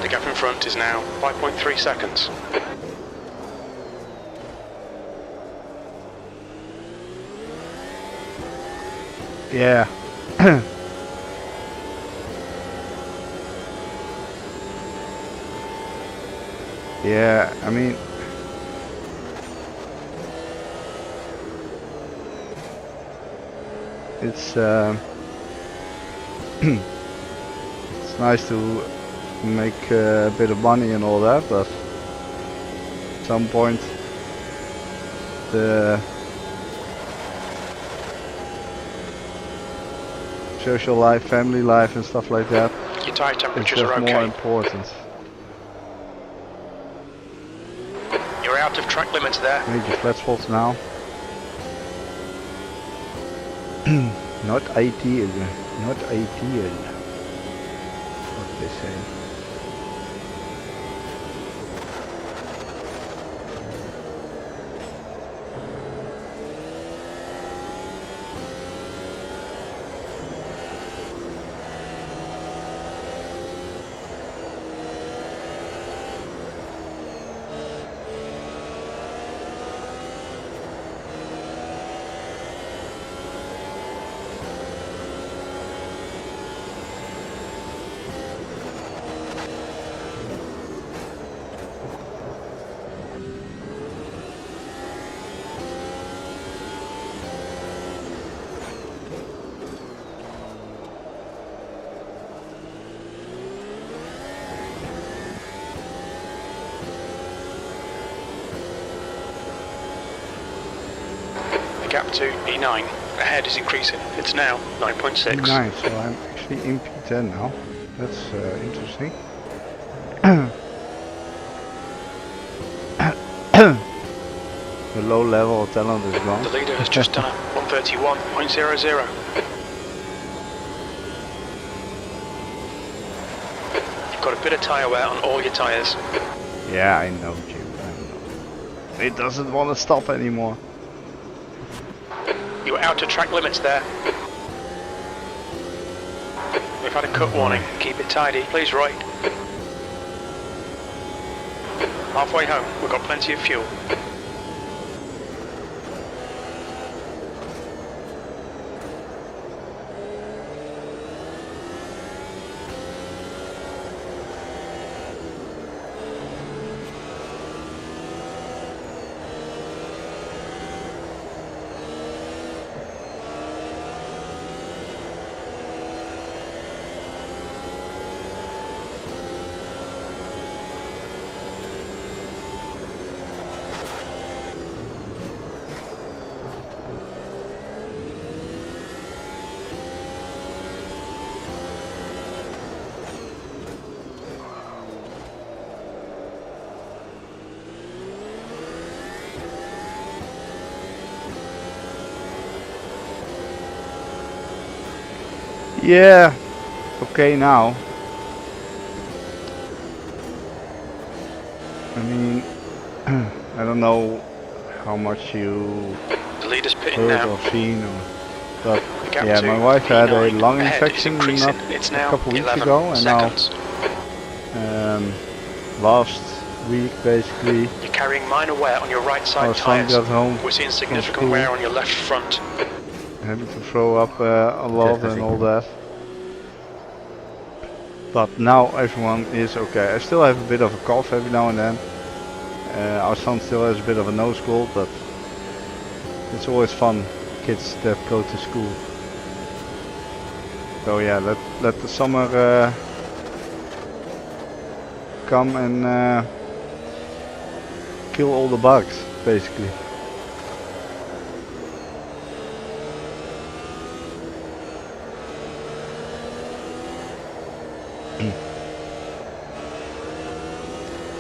The gap in front is now 5.3 seconds. Yeah. Yeah, I mean, it's it's nice to make a bit of money and all that, but at some point the social life, family life and stuff like that Your tyre is temperatures just are more okay. important. You're out of track limits there. Major flat spots now. Not ideal, not ideal, what they say. Gap to E9 ahead is increasing. It's now 9.6. Nice, so I'm actually in P10 now. That's interesting. The low level of talent is gone. The leader has just done a 1:31.00. You've got a bit of tyre wear on all your tyres. Yeah, I know, Jim. I know. It doesn't want to stop anymore. You're out of track limits there. We've had a cut warning. Keep it tidy, please, Roy. Halfway home, we've got plenty of fuel. Yeah, okay now. I mean, I don't know how much you The leader's pitting heard now. or seen, but Gap yeah, to my wife had a E9 lung ahead is infection increasing. not It's a now couple weeks 11 ago, and seconds. now last week basically. You're carrying minor wear on your right Our side son tyres. got home. We're seeing from significant school. wear on your left front. Having to throw up a lot has and he? all that. But now everyone is okay. I still have a bit of a cough every now and then. Our son still has a bit of a nose cold, but it's always fun, kids that go to school. So yeah, let the summer come and kill all the bugs, basically.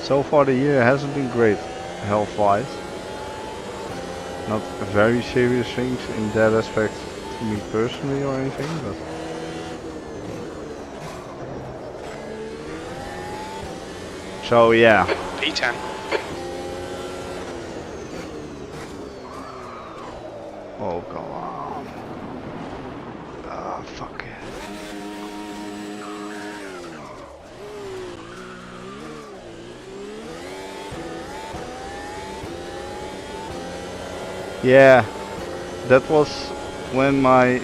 So far the year hasn't been great, health-wise. Not very serious things in that aspect for me personally or anything, but... So yeah. P10. Oh, come on. Ah, fuck it. Yeah, that was when my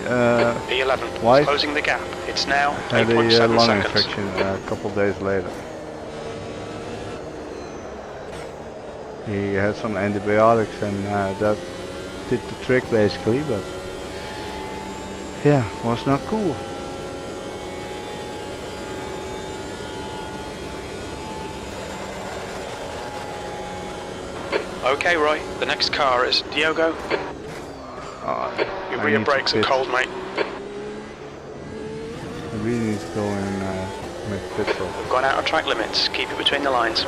P11. wife Closing the gap. It's now had a 8.7 lung seconds. infection a couple days later. He had some antibiotics and that did the trick basically, but yeah, was not cool. Okay, Roy. The next car is Diogo. Your I rear need to brakes are pit. cold, mate. I really need to go and make a pit stop. We've gone out of track limits. Keep it between the lines.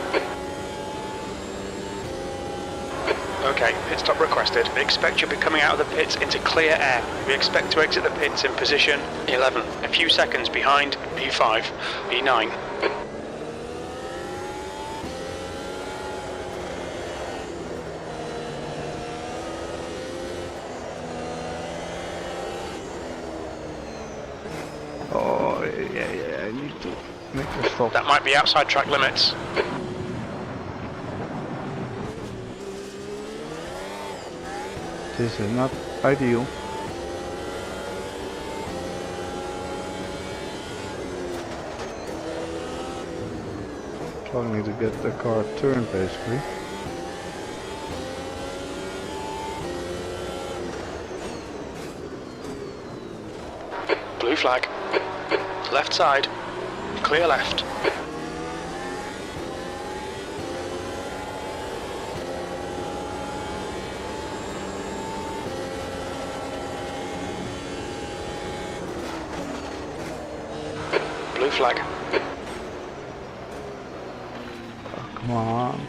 Okay, pit stop requested. We expect you'll be coming out of the pits into clear air. We expect to exit the pits in position 11. A few seconds behind P5, P9. Oh yeah, I need to make a stop. That might be outside track limits. This is not ideal. Struggling to get the car turned basically. Blue flag. Left side. Clear left. Blue flag. Oh, come on.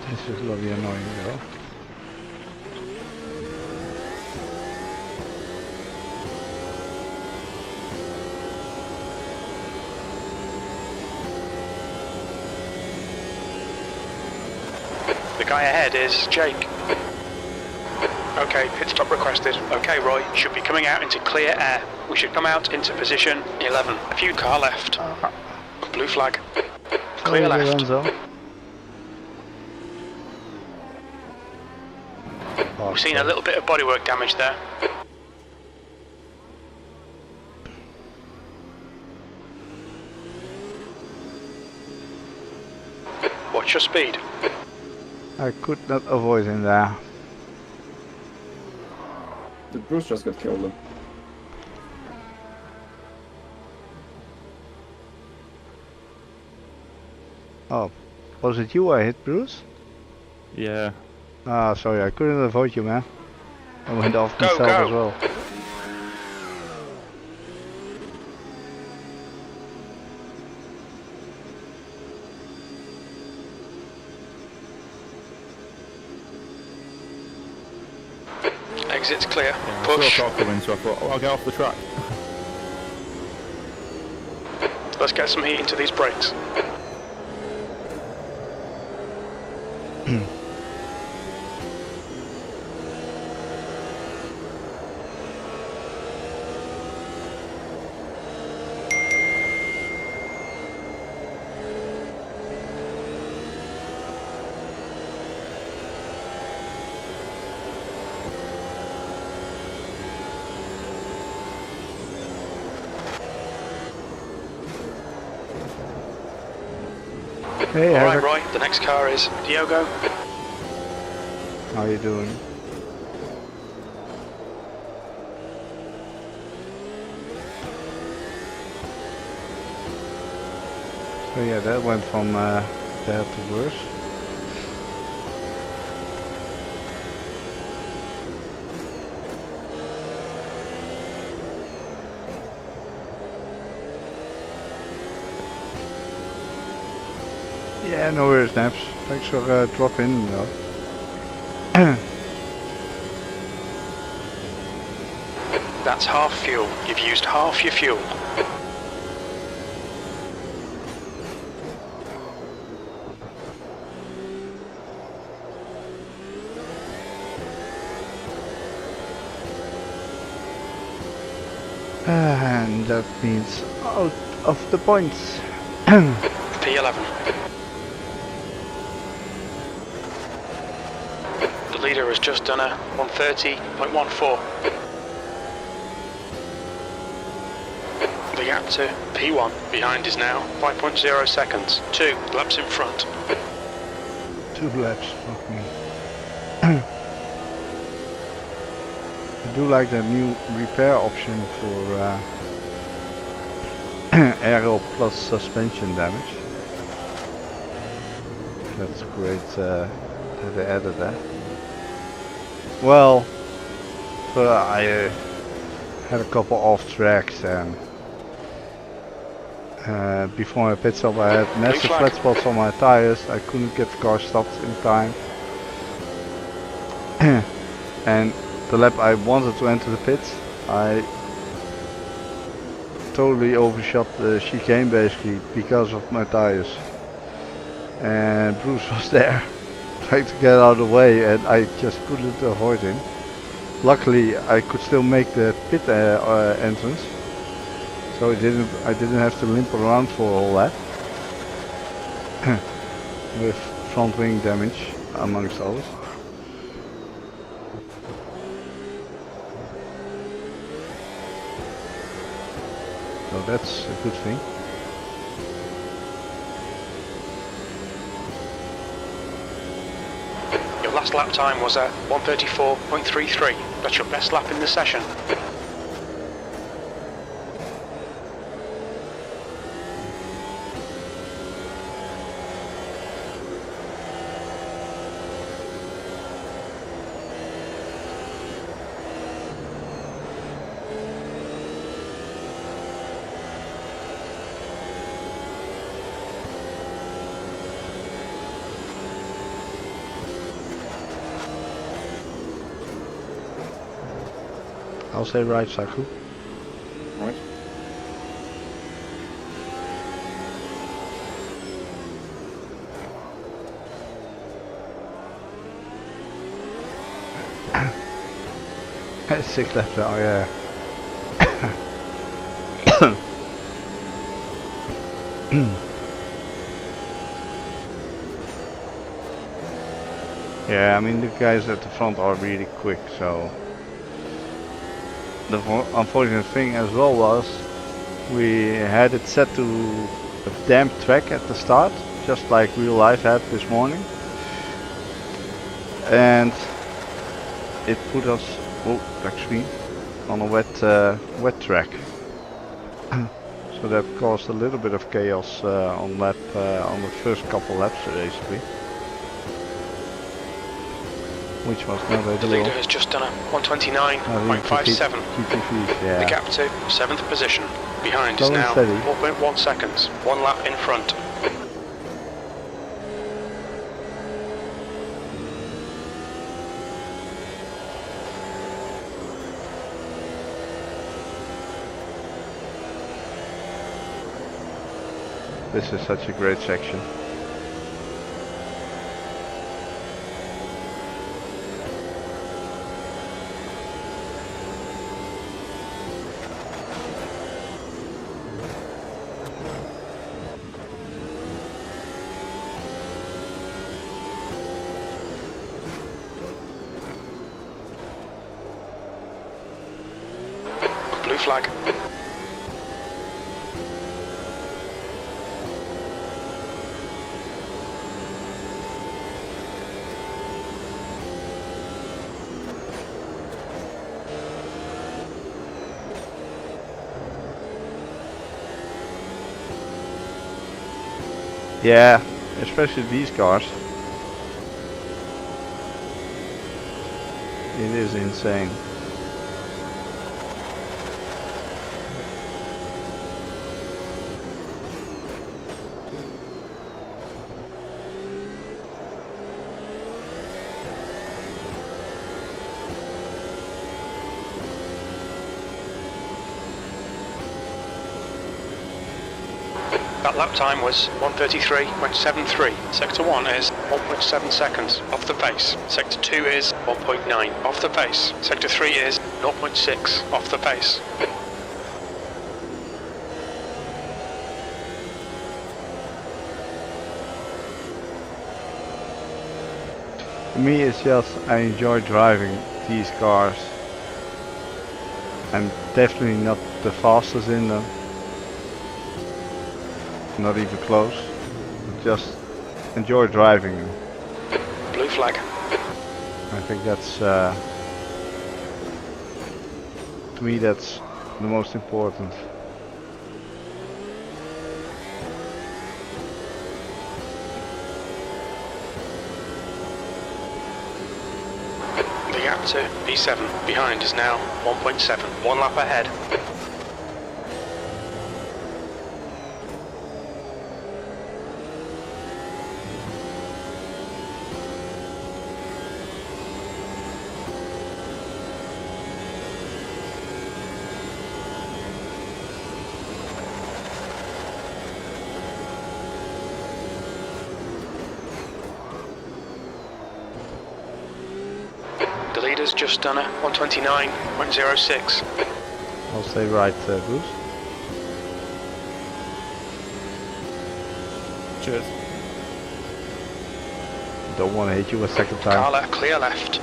This is bloody annoying though. The guy ahead is Jake. Okay, pit stop requested. Okay, Roy, should be coming out into clear air. We should come out into position 11. A few car left. Blue flag. Clear Sorry, left. Lorenzo. We've seen a little bit of bodywork damage there. Watch your speed. I could not avoid him there. Did Bruce just get killed then? Oh, was it you I hit, Bruce? Yeah. Ah, sorry, I couldn't avoid you, man. I went off Go, myself go. as well. Exit's clear. Yeah, I Push. saw a car coming, so I thought, oh, I'll get off the track. Let's get some heat into these brakes. Hey, Alright, Hyperx. Roy, the next car is Diogo. How you doing? So yeah, that went from bad to worse. Yeah, no worries, Naps. Thanks for dropping in, though. That's half fuel. You've used half your fuel. And that means out of the points. P11. The leader has just done a 130.14. The gap to P1 behind is now 5.0 seconds. 2 laps in front. 2 laps, fuck me. I do like the new repair option for aero plus suspension damage. That's great that they added that. Well, I had a couple off tracks and before my pit stop I had massive flat spots on my tires. I couldn't get the car stopped in time. And the lap I wanted to enter the pits, I totally overshot the chicane basically because of my tires. And Bruce was there trying to get out of the way and I just couldn't avoid him. Luckily I could still make the pit entrance, so I didn't have to limp around for all that. With front wing damage amongst others. So that's a good thing. Your last lap time was at 134.33. That's your best lap in the session. I'll say right, Saku. Right. Six left, oh yeah. Yeah, I mean the guys at the front are really quick, so the unfortunate thing as well was we had it set to a damp track at the start, just like real life had this morning, and it put us actually on a wet track. So that caused a little bit of chaos on the first couple laps basically, which was not ideal. The leader has just done a 129.57. Yeah. The gap to 7th position behind Slow is and now steady. 4.1 seconds. 1 lap in front. This is such a great section. Blue flag. Yeah, especially these cars. It is insane. That lap time was 1:33.73. Sector 1 is 1.7 seconds off the pace. Sector 2 is 1.9 off the pace. Sector 3 is 0.6 off the pace. For me, it's just I enjoy driving these cars. I'm definitely not the fastest in them. Not even close. Just enjoy driving them. Blue flag. I think that's to me that's the most important. The gap to P7 behind is now 1.7. One lap ahead. The leader's just done a 129.06. I'll stay right, Bruce. Cheers. Don't want to hit you a second time. Carla, clear left.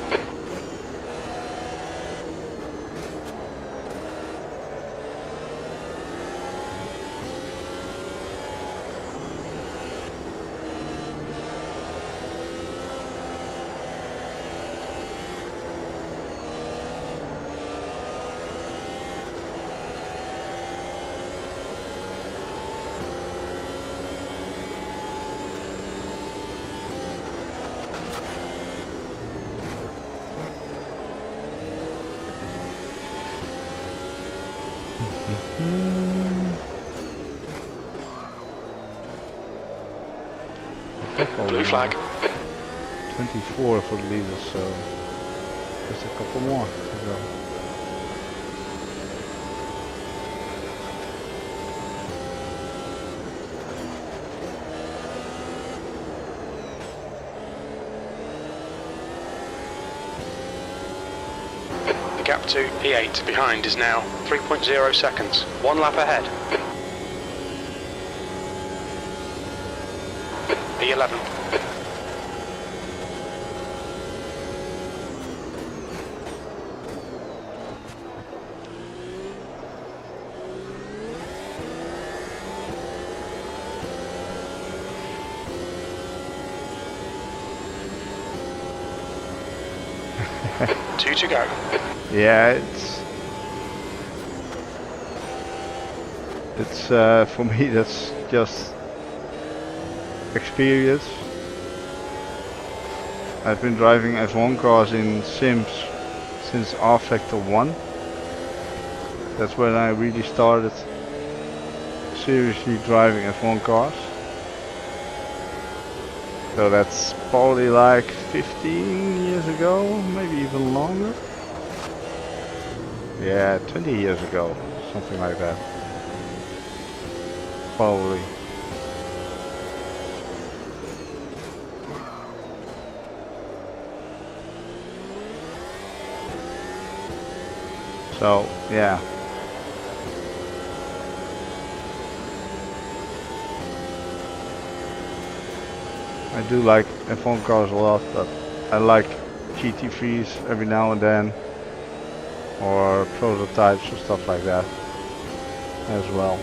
Blue flag. 24 for the leader, so just a couple more to go. The gap to P8 behind is now 3.0 seconds. One lap ahead. P11. Two to go. Yeah, it's for me that's just experience. I've been driving F1 cars in sims since R Factor 1. That's when I really started seriously driving F1 cars. So that's probably like 15 years ago, maybe even longer. Yeah, 20 years ago, something like that. Probably. So, yeah. I do like F1 cars a lot, but I like GT3s every now and then, or prototypes or stuff like that as well.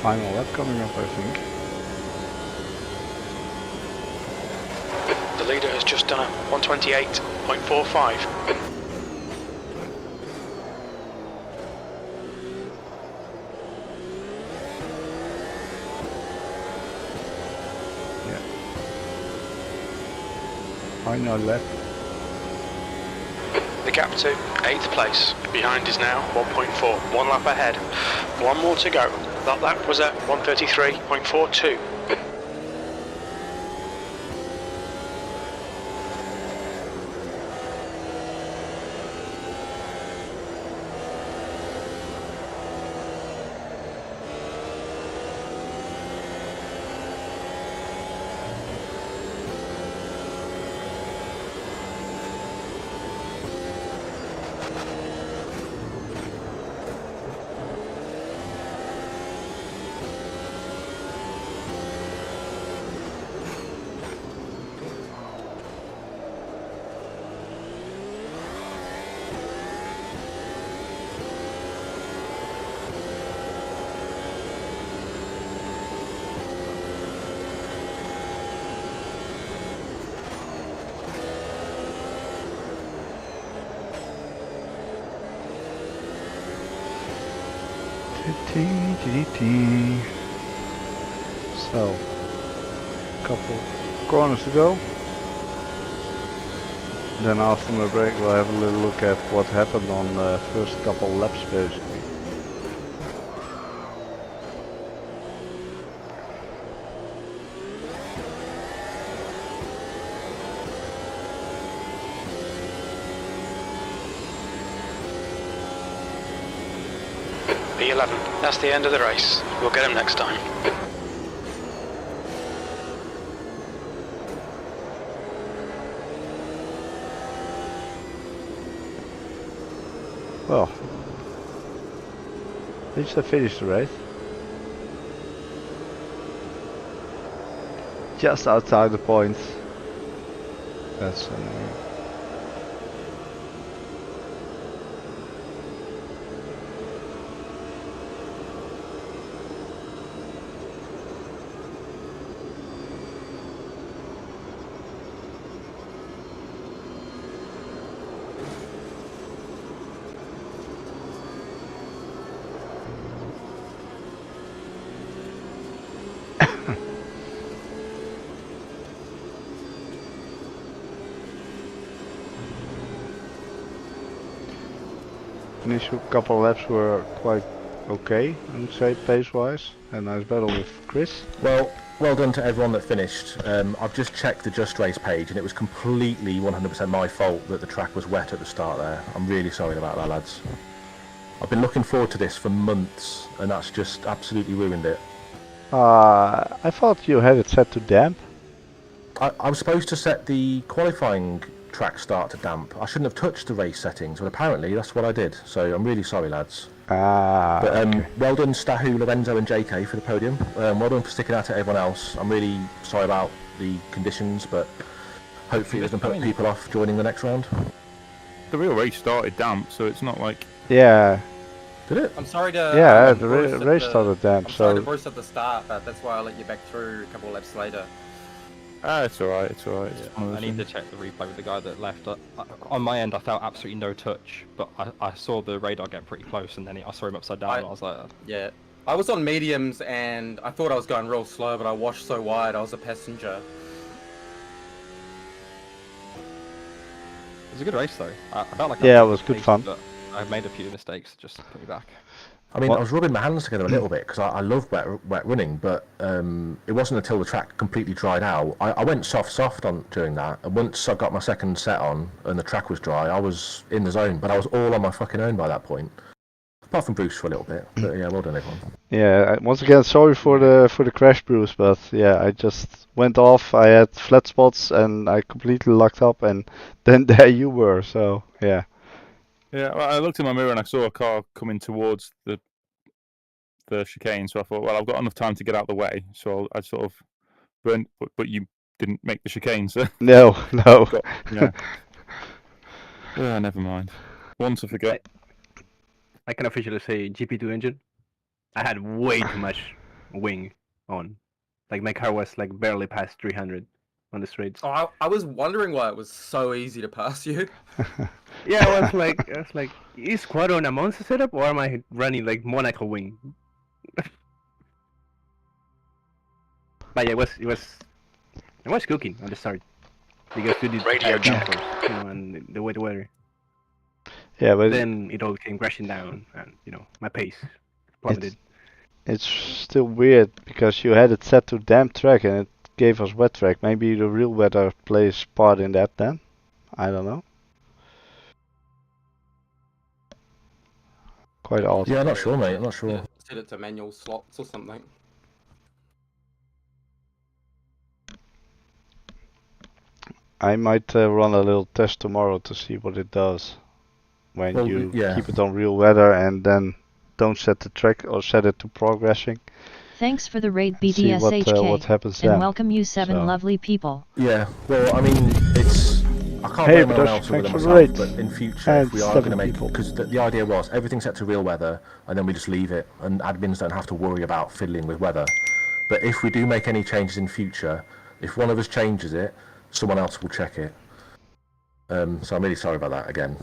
Final lap coming up, I think. The leader has just done a 128.45. Final lap. The gap to 8th place. Behind is now 1.4. 1 lap ahead. 1 more to go. That lap was at 1:33.42. So, couple corners to go. Then after my break we'll have a little look at what happened on the first couple laps basically. P11. That's the end of the race. We'll get him next time. Well, at least I finished the race. Just outside the points. That's annoying. Initial couple laps were quite okay, I would say, pace-wise. A nice battle with Chris. Well done to everyone that finished. I've just checked the JustRace page and it was completely 100% my fault that the track was wet at the start there. I'm really sorry about that, lads. I've been looking forward to this for months and that's just absolutely ruined it. I thought you had it set to damp. I was supposed to set the qualifying track start to damp. I shouldn't have touched the race settings, but apparently that's what I did. So I'm really sorry, lads. But Okay. well done, Stahu, Lorenzo, and JK for the podium. Well done for sticking out to everyone else. I'm really sorry about the conditions, but hopefully it doesn't put people off joining the next round. The real race started damp, so it's not like... Yeah, Did it? I'm sorry to. yeah, the Bruce at race the- started damp, I'm sorry to so... Bruce at the start, but that's why I let you back through a couple of laps later. it's alright, it's alright. It's one of I those need to things. check the replay with the guy that left. On my end, I felt absolutely no touch, but I saw the radar get pretty close, and then I saw him upside down, and I was like, Yeah. I was on mediums, and I thought I was going real slow, but I washed so wide, I was a passenger. it was a good race though. I felt like Yeah, I it was good mistakes, fun. but I made a few mistakes. Just put me back. I mean, What? I was rubbing my hands together a little bit because I love wet running, but it wasn't until the track completely dried out. I went soft on during that, and once I got my second set on and the track was dry, I was in the zone, but I was all on my fucking own by that point. Apart from Bruce for a little bit, but yeah, well done everyone. Yeah, once again, sorry for the crash, Bruce, but yeah, I just went off. I had flat spots and I completely locked up, and then there you were. So yeah. Yeah, well, I looked in my mirror and I saw a car coming towards the chicane, so I thought, well, I've got enough time to get out the way, so I sort of burned, but you didn't make the chicane, so... No, no. Yeah. Never mind. One to forget. I can officially say GP2 engine. I had way too much wing on. Like my car was like barely past 300 on the straights. Oh, I was wondering why it was so easy to pass you. Yeah, I was like, is Quadro on a monster setup or am I running like Monaco wing? But yeah, it was cooking on the start. because you did Radio higher check. downforce, you know, and the weather. Yeah, but Then it all came crashing down, and you know, my pace plummeted. it's still weird because you had it set to damp track and it gave us wet track. Maybe the real weather plays part in that then. I don't know. Quite odd. Yeah, I'm not sure, mate. I'm not sure. Yeah, set it to manual slots or something. I might run a little test tomorrow to see what it does when Well, you yeah. keep it on real weather and then don't set the track or set it to progressing. Thanks for the raid And see BDSHK, what happens and then. welcome you 7 So. lovely people. Yeah, well, I mean, it's... I can't Hey, blame anyone Bush, else other thanks than for the myself, raid. but in future, And if we are 7 going to make... people. Because the idea was, everything's set to real weather, and then we just leave it, and admins don't have to worry about fiddling with weather. But if we do make any changes in future, if one of us changes it, someone else will check it. So I'm really sorry about that again.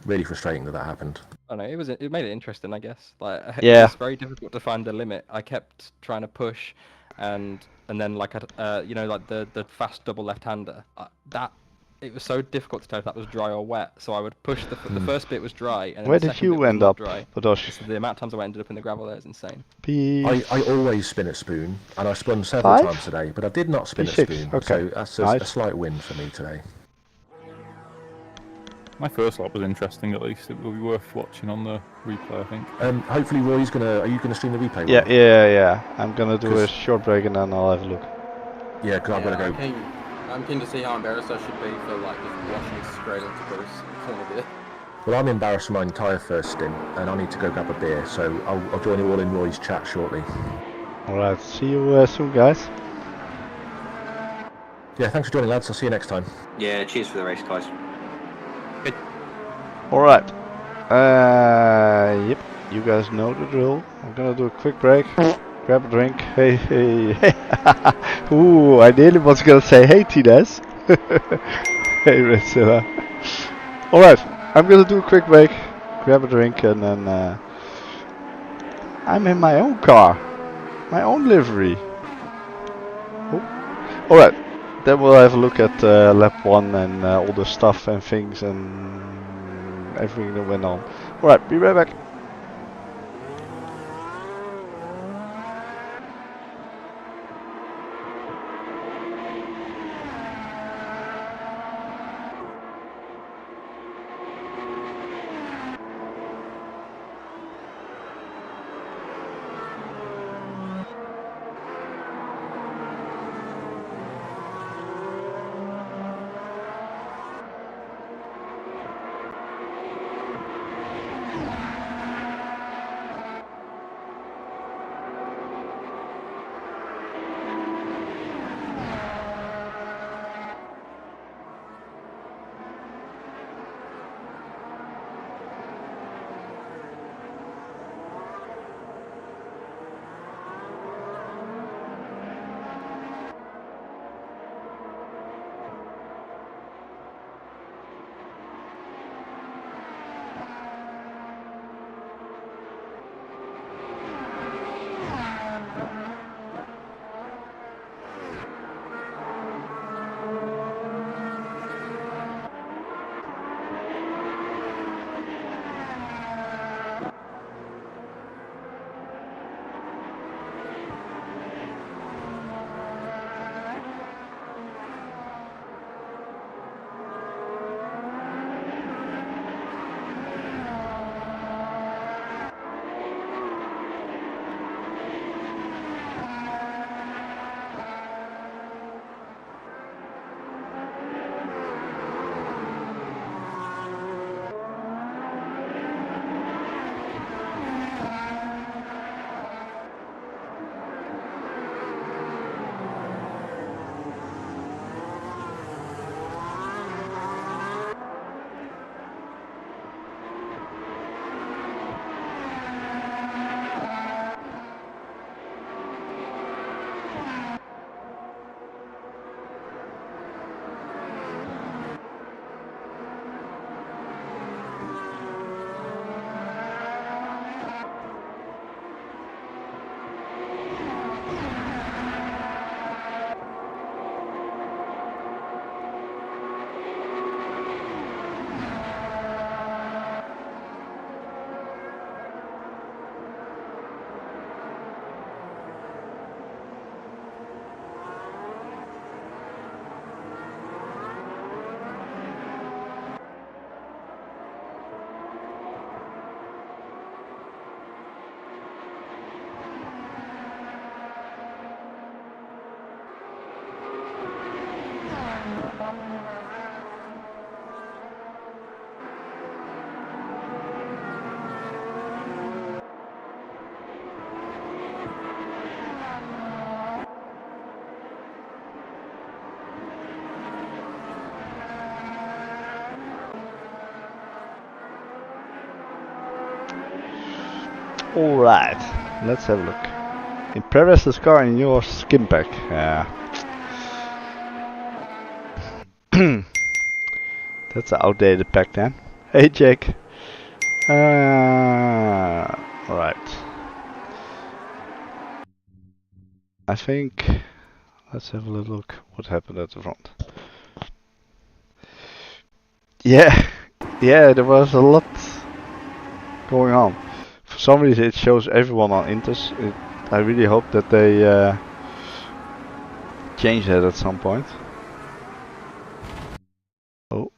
Really frustrating that happened. I don't know, it made it interesting, I guess. Like, Yeah. it was very difficult to find a limit. I kept trying to push, and then like you know, like the fast double left-hander. That it was so difficult to tell if that was dry or wet. So I would push the first bit was dry, and then Where the did second bit you was end not up, dry. Badosh? So the amount of times I ended up in the gravel there is insane. I always spin at spoon, and I spun several 5? times today, but I did not spin at P6, spoon, okay. so that's a Nice. slight win for me today. My first lap was interesting, at least. It will be worth watching on the replay, I think. Hopefully Roy's are you gonna stream the replay? Yeah, Roy? yeah. I'm gonna do a short break and then I'll have a look. Yeah, because I'm gonna go. I'm keen to see how embarrassed I should be for like just washing straight into Bruce corner there. Well, I'm embarrassed for my entire first stint, and I need to go grab a beer, so I'll join you all in Roy's chat shortly. Alright, see you soon, guys. Yeah, thanks for joining, lads. I'll see you next time. Yeah, cheers for the race, guys. Alright. Yep, you guys know the drill. I'm gonna do a quick break, grab a drink. Hey. Ooh, I nearly was gonna say hey, Tines. Hey, Ritsilla. Alright, I'm gonna do a quick break, grab a drink, and then I'm in my own car. My own livery. Oh. Alright, then we'll have a look at lap 1 and all the stuff and things and everything that went on. Alright, be right back. Alright, let's have a look. In Perez's car in your skin pack. Yeah. That's an outdated pack then. Hey Jake. Alright. I think, let's have a little look what happened at the front. Yeah, yeah, there was a lot going on. For some reason it shows everyone on Inters. I really hope that they change that at some point. Oh.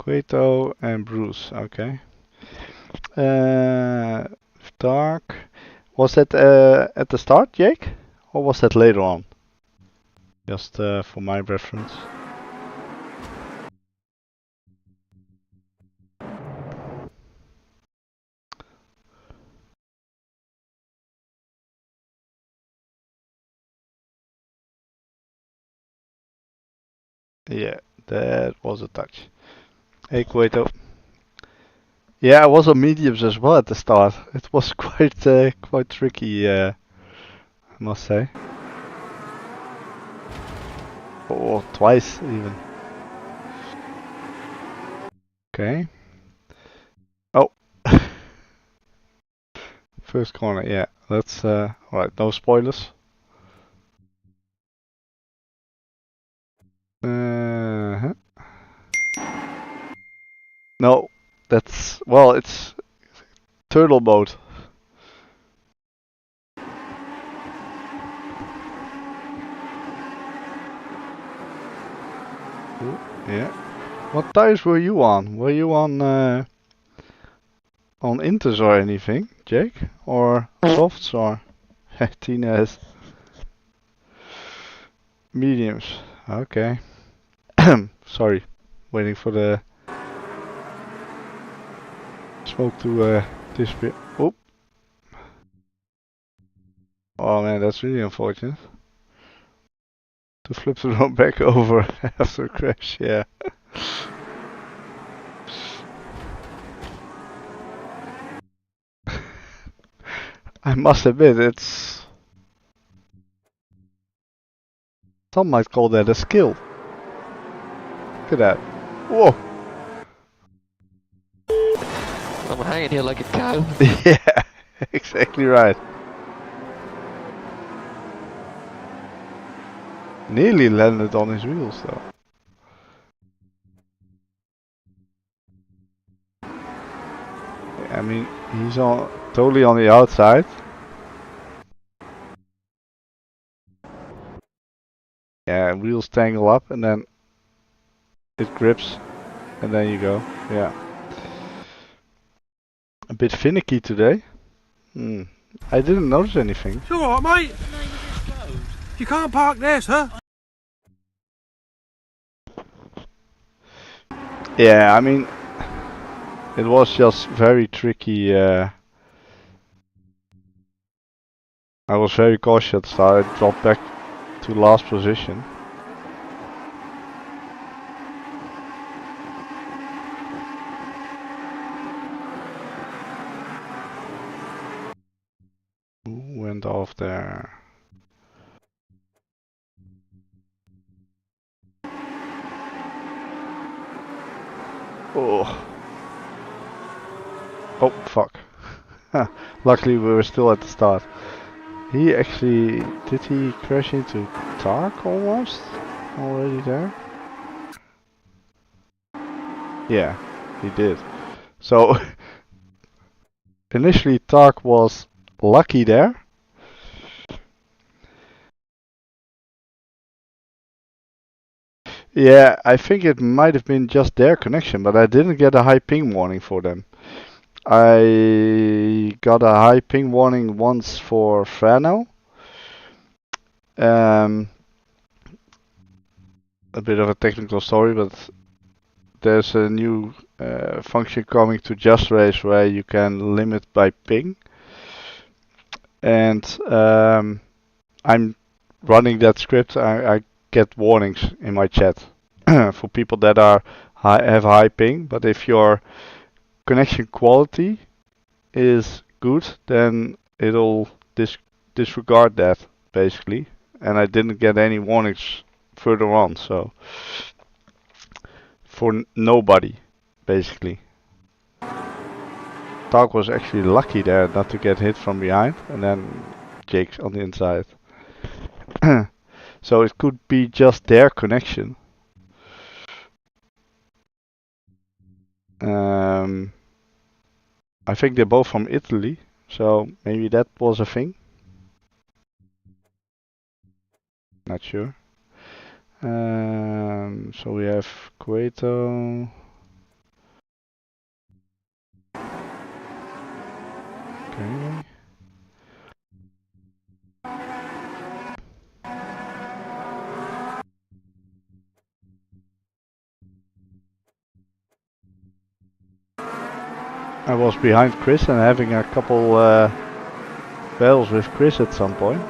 Quato and Bruce, okay. Dark. Was that at the start, Jake? Or was that later on? Just for my reference. Yeah, that was a touch. Hey Quato. Yeah, I was on mediums as well at the start. It was quite tricky, I must say. Or twice even. Okay. Oh. First corner, yeah. Let's alright, no spoilers. No, that's, well, it's turtle mode. Ooh, yeah. What tires were you on? Were you on Inters or anything, Jake? Or softs or Tina has mediums? Okay. Sorry, waiting for the smoke to disappear. Oh. Oh man, that's really unfortunate. To flip the road back over after a crash, yeah. I must admit, some might call that a skill. Look at that. Whoa! I'm hanging here like a cow. Yeah, exactly right. Nearly landed on his wheels though. I mean, he's totally on the outside. Yeah, wheels tangle up and then it grips and then you go. Yeah. A bit finicky today. I didn't notice anything. It's alright, mate. You can't park there, sir. Yeah, I mean, it was just very tricky. I was very cautious, so I dropped back to last position. Who went off there? Oh. Oh, fuck. Luckily we were still at the start. He actually, did he crash into Tark almost? Already there? Yeah, he did. So, initially Tark was lucky there. Yeah, I think it might have been just their connection, but I didn't get a high ping warning for them. I got a high ping warning once for Frano, A bit of a technical story, but there's a new function coming to JustRace where you can limit by ping, and I'm running that script. I get warnings in my chat for people that are have high ping, but if your connection quality is good, then it'll disregard that basically, and I didn't get any warnings further on, so for nobody basically. Talk was actually lucky there not to get hit from behind, and then Jake's on the inside. So it could be just their connection. I think they're both from Italy, so maybe that was a thing. Not sure. So we have Cueto. Okay. I was behind Chris and having a couple battles with Chris at some point.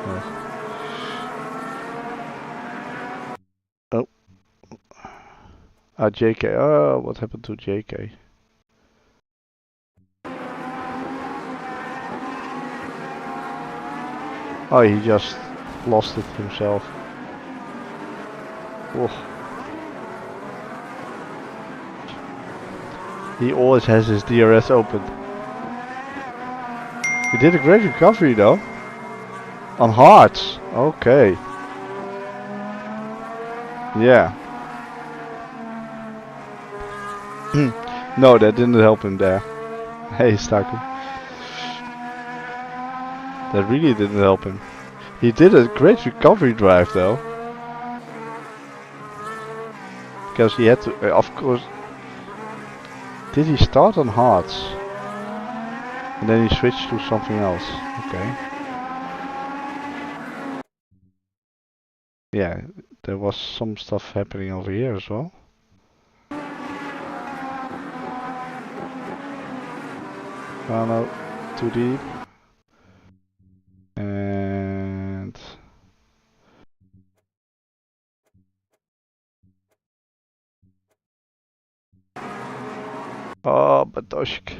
Oh. JK. Oh, what happened to JK? Oh, he just lost it himself. Oh. He always has his DRS open. He did a great recovery though. On hards. Okay. Yeah. No, that didn't help him there. Hey, Staku. That really didn't help him. He did a great recovery drive though. Because he had to, of course. Did he start on hards? And then he switched to something else. Okay. Yeah, there was some stuff happening over here as well. Oh no, too deep. And oh, Batoshk.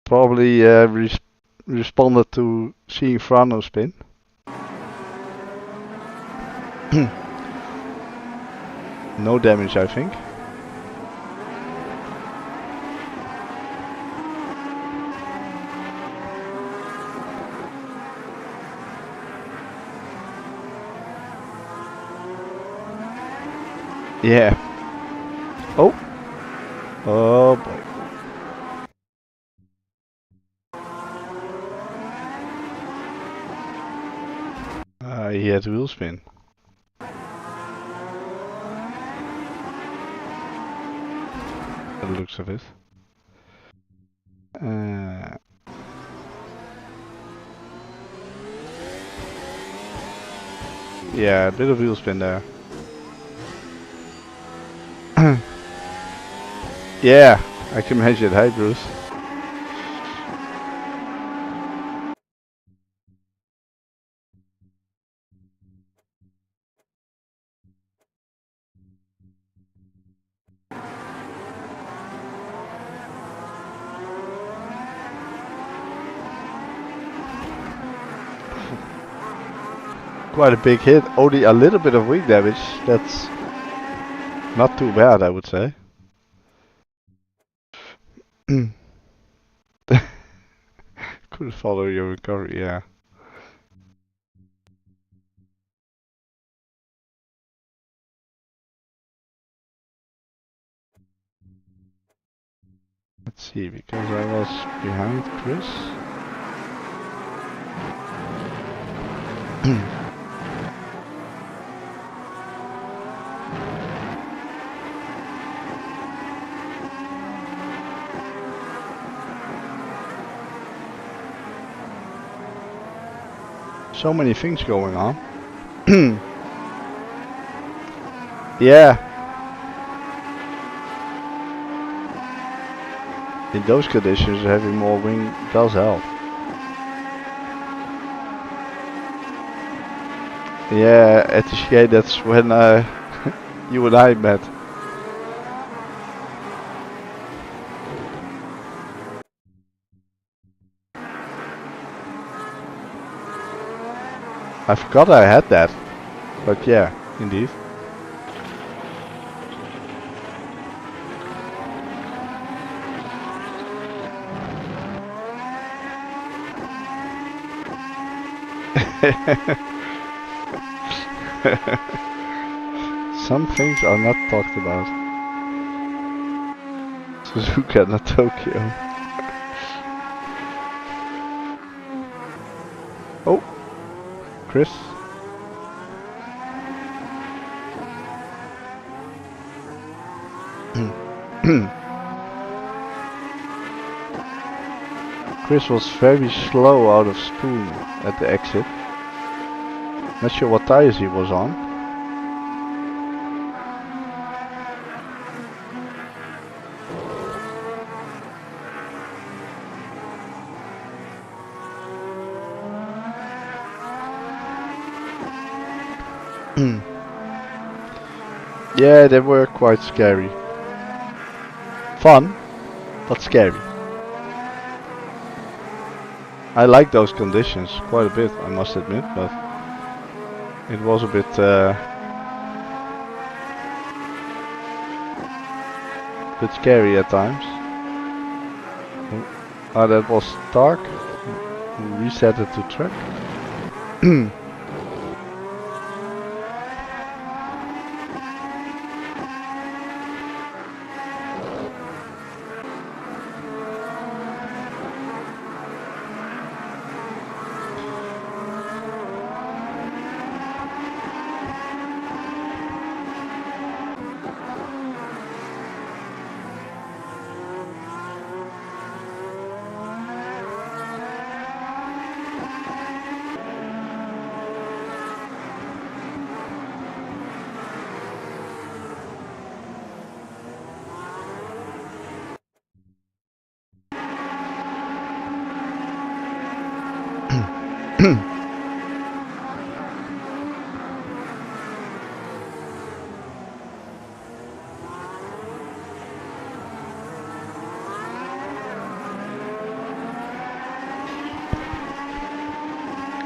Probably responded to seeing Frano spin. No damage, I think. Yeah. Oh. Oh boy. He had wheel spin. The looks of it. Yeah, a bit of wheel spin there. Yeah, I can imagine. Hi, Bruce. Quite a big hit, only a little bit of wing damage. That's not too bad, I would say. Couldn't follow your recovery, yeah. Let's see, because I was behind Chris. So many things going on. Yeah. In those conditions, having more wing does help. Yeah, at the chicane, that's when you and I met. I forgot I had that, but yeah, indeed. Some things are not talked about. Suzuka, not Tokyo. Oh, Chris. Chris was very slow out of spoon at the exit. Not sure what tires he was on. Yeah, they were quite scary. Fun, but scary. I like those conditions quite a bit, I must admit, but it was a bit scary at times. Oh, that was dark. Reset it to track.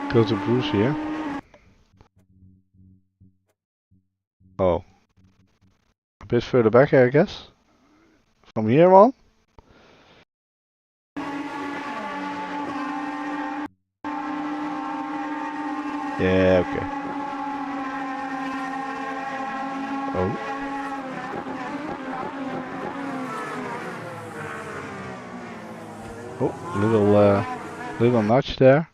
Go to Bruce here. Oh. A bit further back, I guess. From here on. Yeah, okay. Oh. Oh, little notch there.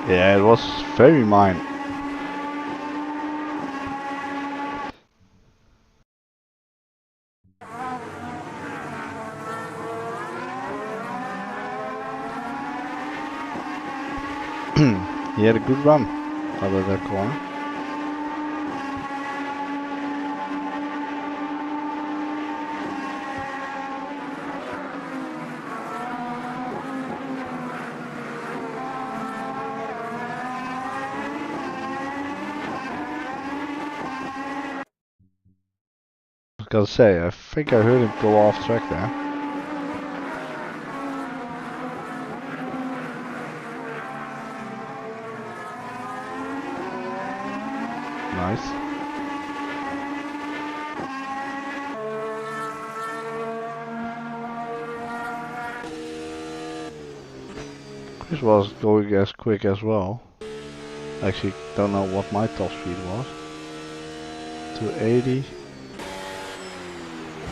Yeah, it was very mine. He had a good run out of that corner. I was gonna say, I think I heard him go off track there. Nice. Chris was going as quick as well. Actually, don't know what my top speed was. 280.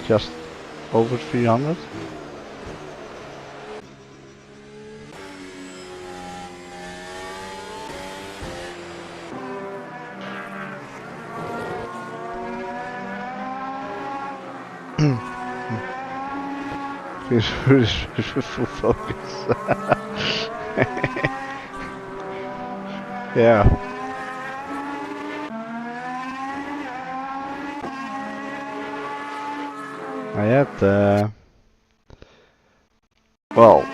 Just over 300. Full focus. Yeah. I had well,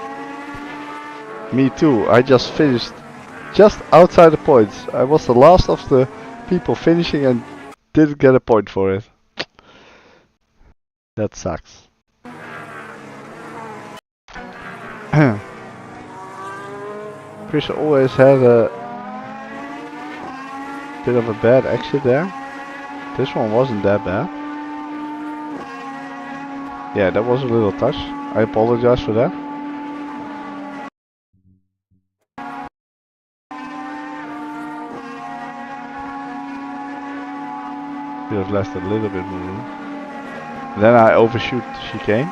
me too. I just finished just outside the points. I was the last of the people finishing and didn't get a point for it. That sucks. Chris always had a bit of a bad exit there. This one wasn't that bad. Yeah, that was a little touch. I apologize for that. Could have left a little bit more room. Then I overshoot the chicane.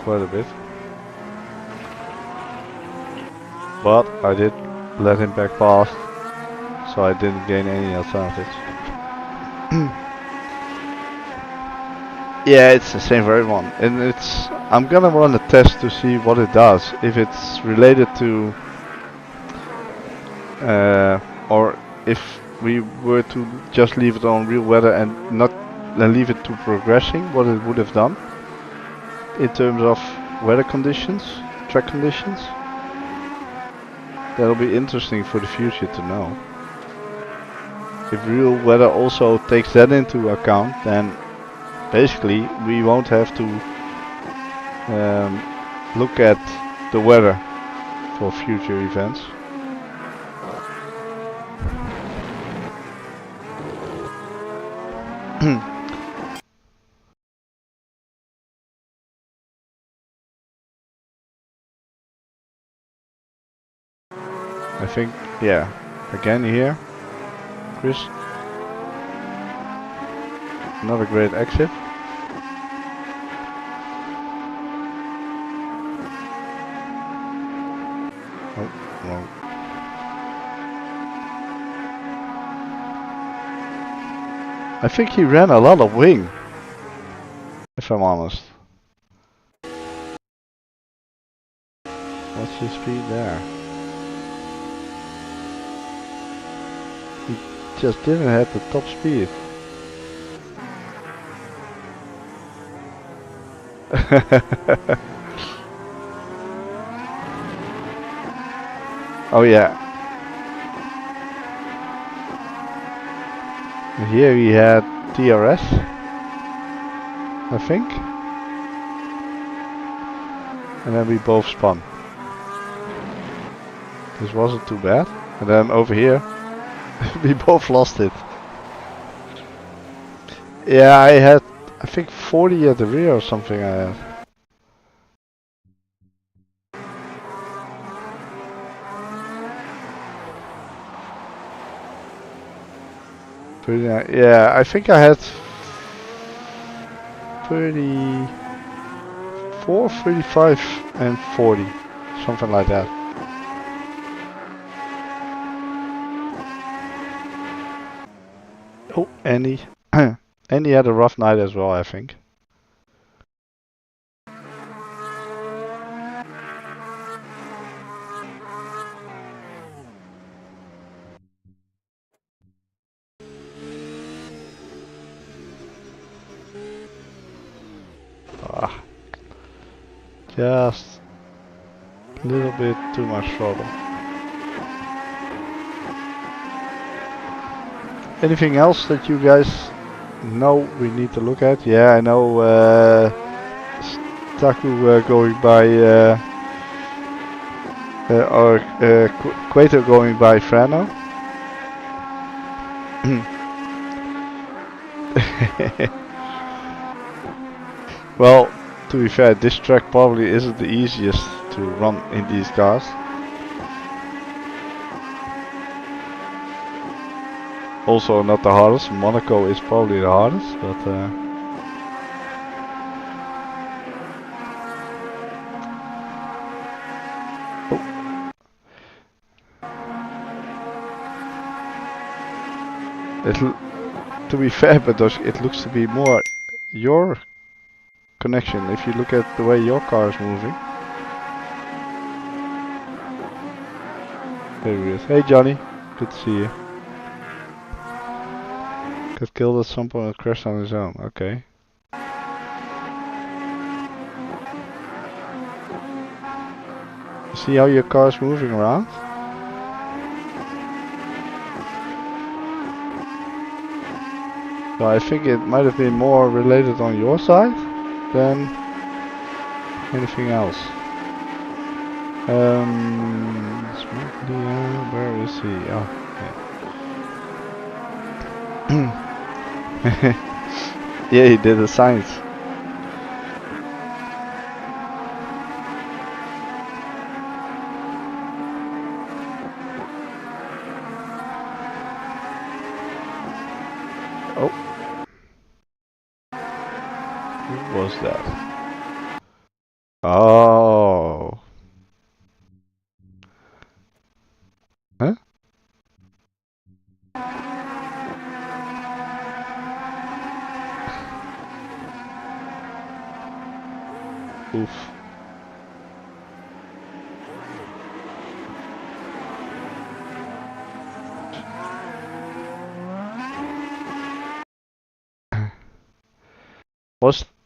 Quite a bit. But I did let him back past, so I didn't gain any advantage. Yeah, it's the same for everyone, and I'm gonna run a test to see what it does, if it's related to or if we were to just leave it on real weather and not leave it to progressing, what it would have done in terms of weather conditions, track conditions. That'll be interesting for the future to know. If real weather also takes that into account, then basically we won't have to look at the weather for future events. I think, yeah, again here, Chris, not a great exit. Oh, wrong. I think he ran a lot of wing, if I'm honest. What's his speed there? He just didn't have the top speed. Oh yeah. Here we had TRS, I think. And then we both spun. This wasn't too bad. And then over here, we both lost it. Yeah, I had, I think 40 at the rear or something I had. Yeah, I think I had 34, 35 and 40. Something like that. Oh, Andy. Andy had a rough night as well, I think. Just a little bit too much trouble. Anything else that you guys know we need to look at? Yeah, I know Taku going by or Quato going by Frano. Well, to be fair, this track probably isn't the easiest to run in these cars. Also not the hardest. Monaco is probably the hardest, but to be fair, but it looks to be more your connection if you look at the way your car is moving. There he is. Hey Johnny, good to see you. Got killed at some point and crashed on his own. Okay. See how your car is moving around? So I think it might have been more related on your side than anything else. Where is he? Oh, okay. Yeah, he did the science. Oh. Who was that? Oh. Huh? Oof.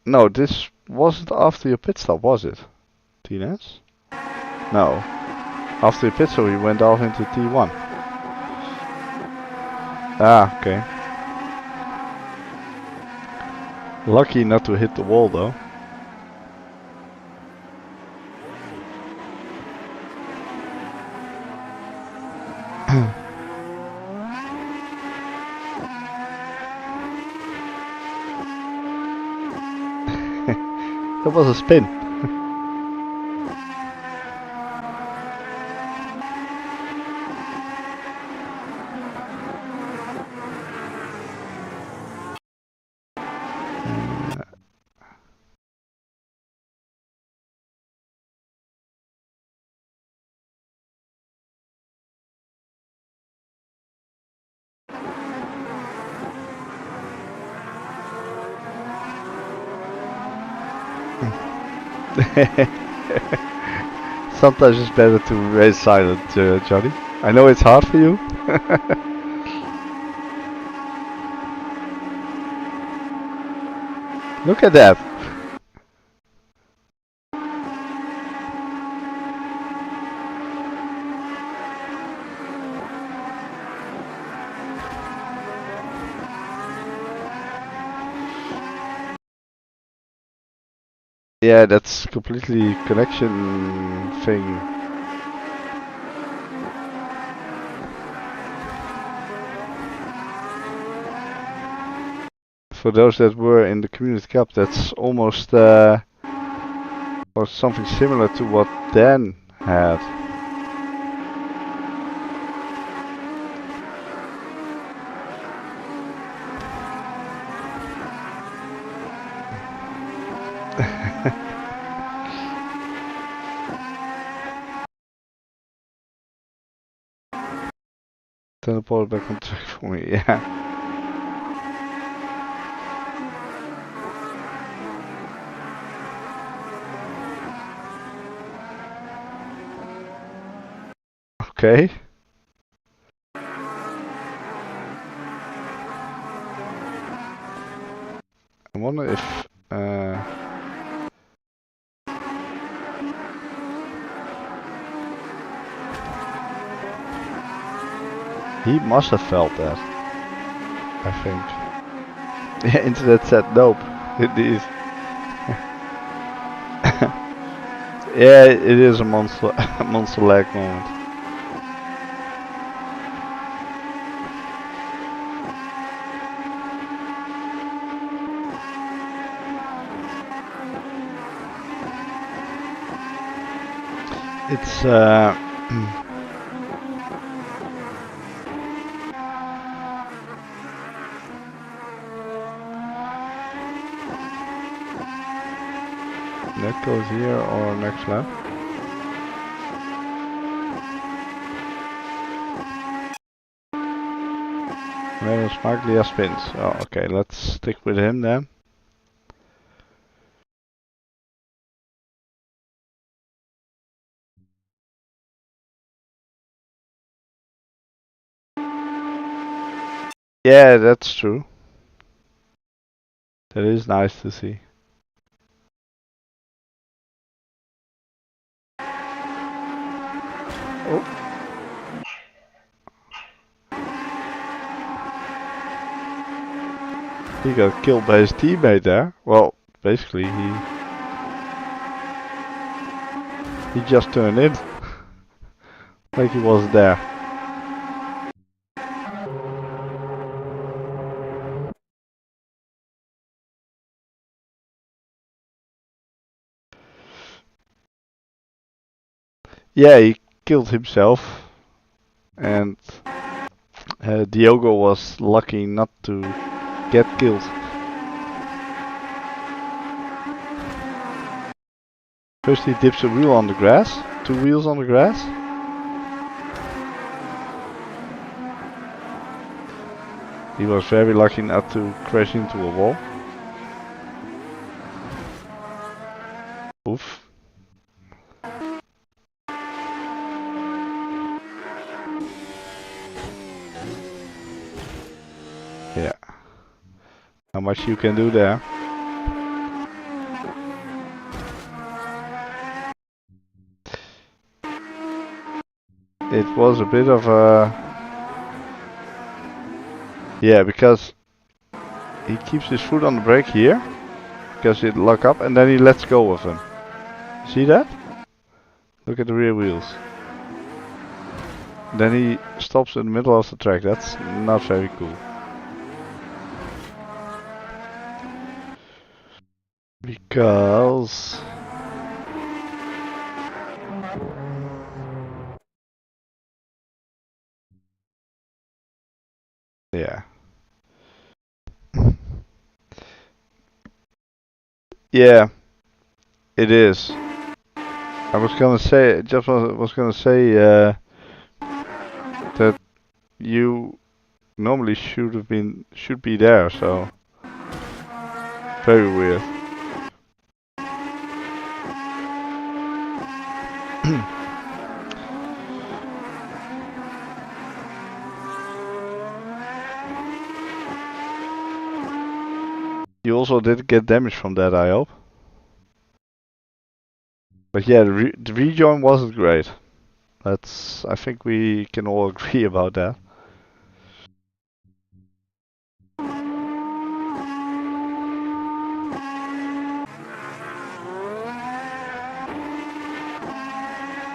No, this wasn't after your pit stop, was it? TNS? No. After your pit stop we went off into T1. Ah, okay. Lucky not to hit the wall though. That was a spin. Sometimes it's better to raise silent, Johnny. I know it's hard for you. Look at that. Yeah, that's completely connection thing. For those that were in the Community Cup, that's almost or something similar to what Dan had. Teleport back on track for me, yeah. Okay. I wonder if he must have felt that, I think. Yeah, internet said nope. Indeed. Yeah, it is a monster lag moment. It's that goes here or next lap. Venom Sparkly spins. Oh, okay, let's stick with him then. Yeah, that's true. That is nice to see. Oh. He got killed by his teammate there. Well, basically he just turned in. Like he was there. Yeah, he killed himself. And Diogo was lucky not to get killed. First he dips a wheel on the grass. 2 wheels on the grass. He was very lucky not to crash into a wall. Oof. Yeah. Not much you can do there. It was a bit of a... Yeah, because he keeps his foot on the brake here. Because it lock up and then he lets go of him. See that? Look at the rear wheels. Then he stops in the middle of the track. That's not very cool. Because... Yeah. Yeah. It is. I was gonna say, was gonna say that you normally should be there, so very weird. You also didn't get damage from that, I hope. But yeah, the rejoin wasn't great. I think we can all agree about that.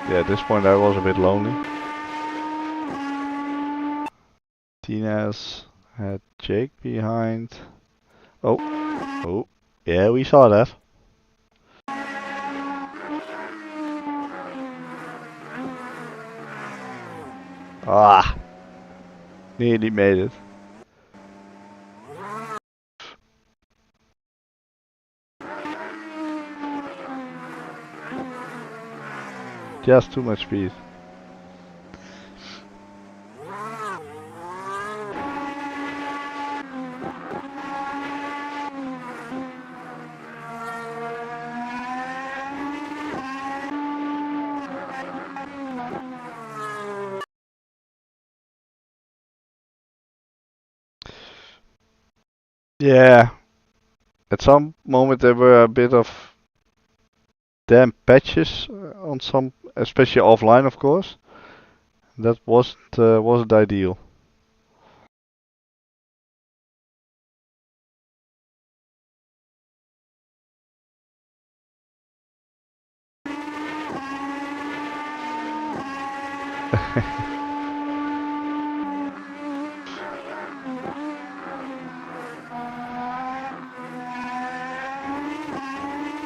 Yeah, at this point I was a bit lonely. Tina's had Jake behind. Oh, yeah, we saw that. Ah, nearly made it. Just too much speed. Yeah, at some moment there were a bit of damp patches on some, especially offline, of course. That wasn't ideal.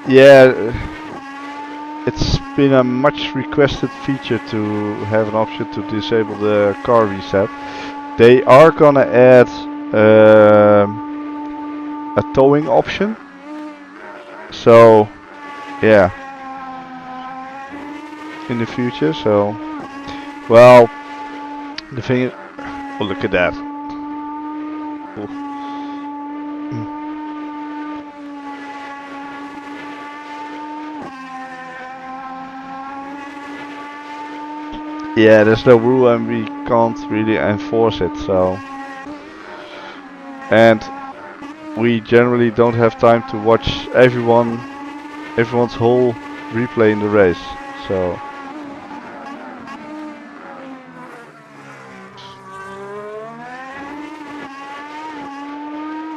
Yeah, it's been a much requested feature to have an option to disable the car reset. They are gonna add a towing option. So, yeah, in the future. So, well, the thing is, oh, look at that. Yeah, there's no rule and we can't really enforce it, so. And we generally don't have time to watch everyone's whole replay in the race, so.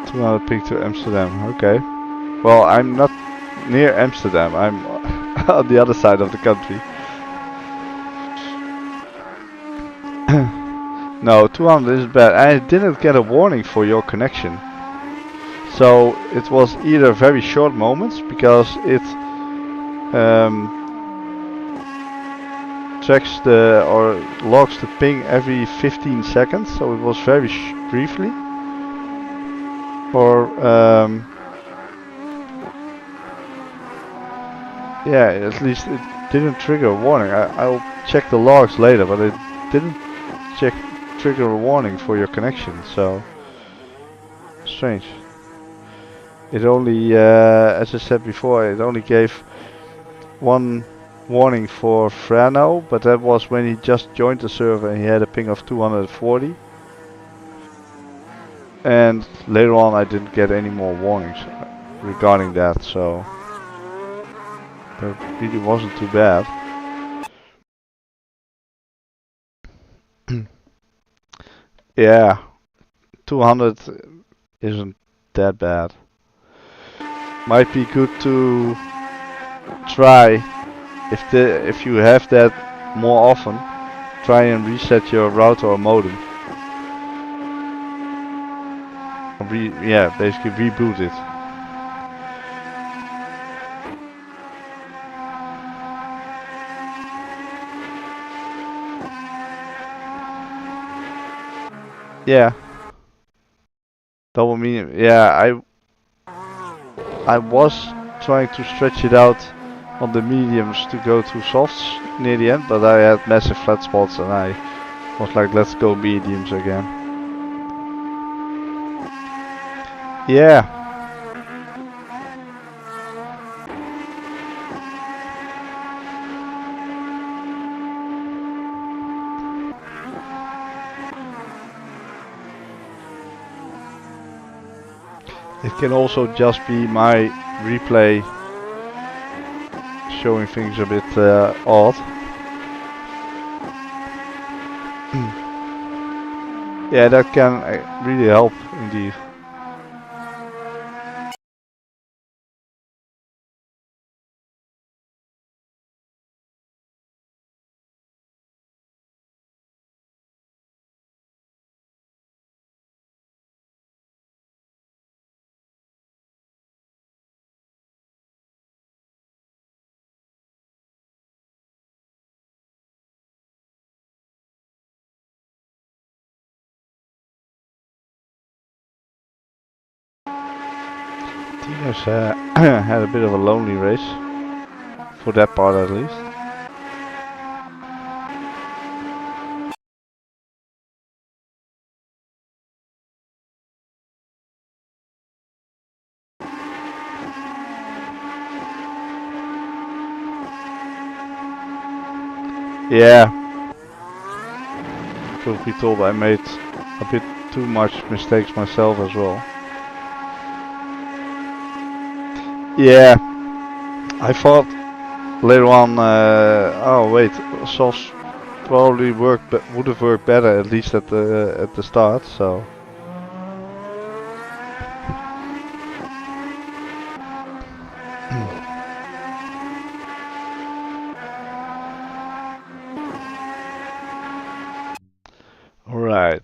200 ping to Amsterdam, okay. Well, I'm not near Amsterdam, I'm on the other side of the country. No, 200 is bad. I didn't get a warning for your connection. So it was either very short moments because it tracks or logs the ping every 15 seconds, so it was very briefly. Or yeah, at least it didn't trigger a warning. I'll check the logs later, but it didn't trigger a warning for your connection, so strange. It only, as I said before, it only gave one warning for Frano, but that was when he just joined the server and he had a ping of 240. And later on I didn't get any more warnings regarding that, so that really wasn't too bad. Yeah, 200 isn't that bad. Might be good to try if you have that more often. Try and reset your router or modem. Yeah, basically reboot it. Yeah. Double medium. Yeah, I was trying to stretch it out on the mediums to go to softs near the end, but I had massive flat spots and I was like, let's go mediums again. Yeah. It can also just be my replay showing things a bit odd. Yeah, that can really help indeed. Tino's had a bit of a lonely race, for that part at least. Yeah. Truth be told, I made a bit too much mistakes myself as well. Yeah, I thought later on, oh wait, softs probably would have worked better, at least at the start. So. All right.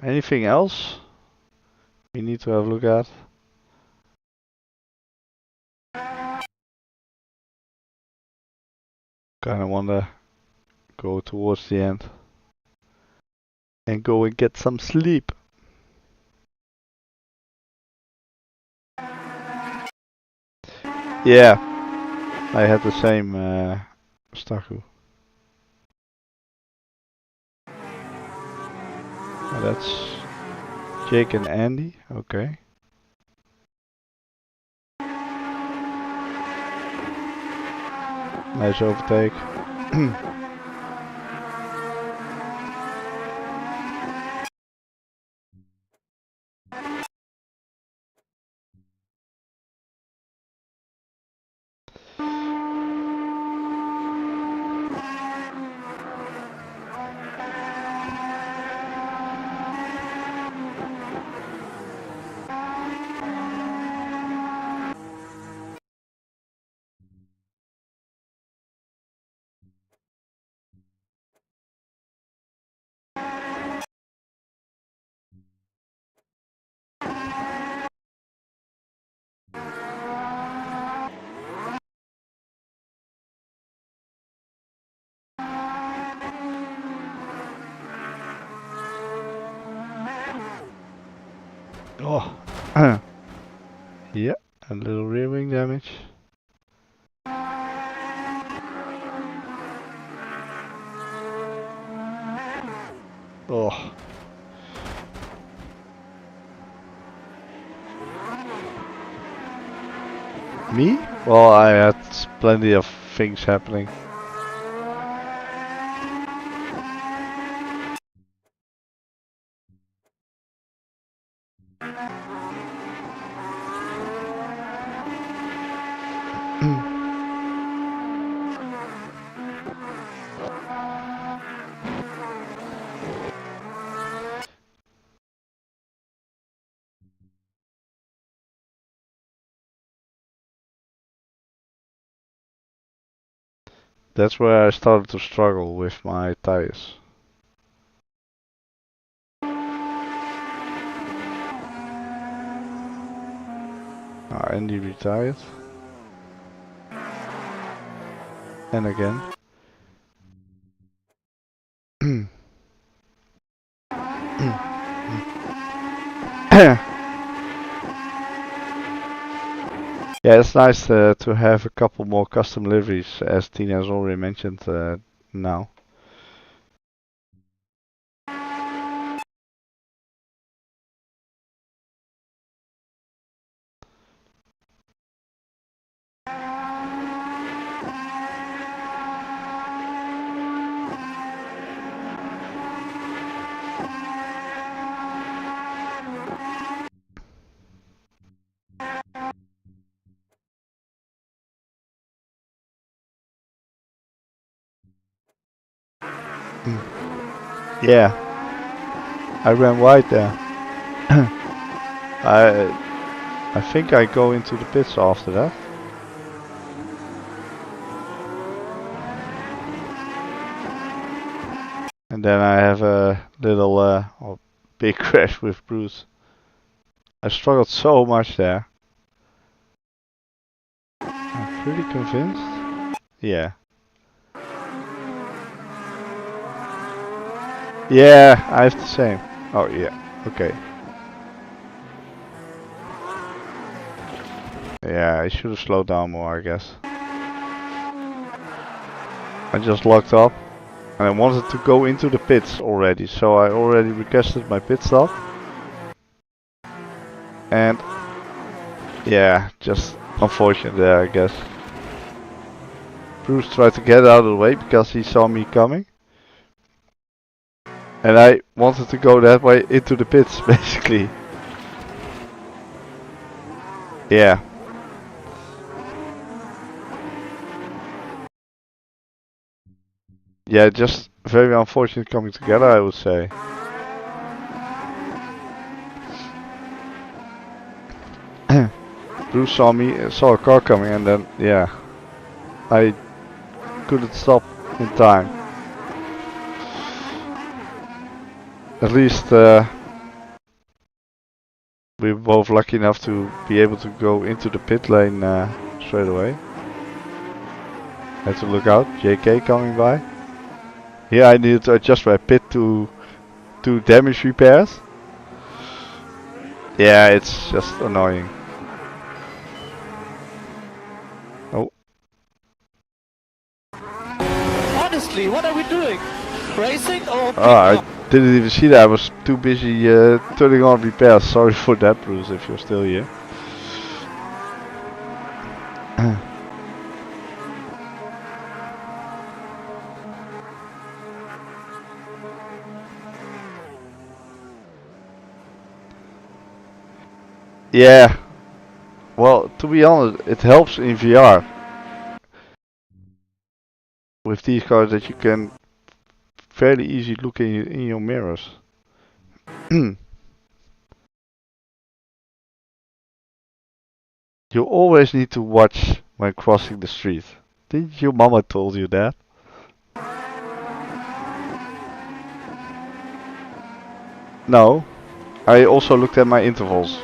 Anything else we need to have a look at? Kinda wanna go towards the end and go and get some sleep. Yeah, I had the same Staku. That's Jake and Andy, okay. Nice overtake. Oh, yeah, a little rear wing damage. Oh. Me? Well, I had plenty of things happening. That's where I started to struggle with my tires. Andy retired. And again. Yeah, it's nice to have a couple more custom liveries, as Tina has already mentioned now. Yeah, I ran wide there. I think I go into the pits after that. And then I have a little or big crash with Bruce. I struggled so much there. I'm pretty convinced. Yeah. Yeah, I have the same. Oh yeah, okay. Yeah, I should have slowed down more, I guess. I just locked up and I wanted to go into the pits already, so I already requested my pit stop. And yeah, just unfortunate there, I guess. Bruce tried to get out of the way because he saw me coming. And I wanted to go that way into the pits, basically. Yeah. Yeah, just very unfortunate coming together, I would say. Bruce saw me, saw a car coming, and then, yeah, I couldn't stop in time. At least we were both lucky enough to be able to go into the pit lane straight away. Had to look out, JK coming by. Here I needed to adjust my pit to do damage repairs. Yeah, it's just annoying. Oh. Honestly, what are we doing? Racing or? Oh, I didn't even see that. I was too busy turning on repairs. Sorry for that, Bruce, if you're still here. Yeah. Well, to be honest, it helps in VR with these cars that you can fairly easy look in your mirrors. You always need to watch when crossing the street. Didn't your mama told you that? No. I also looked at my intervals.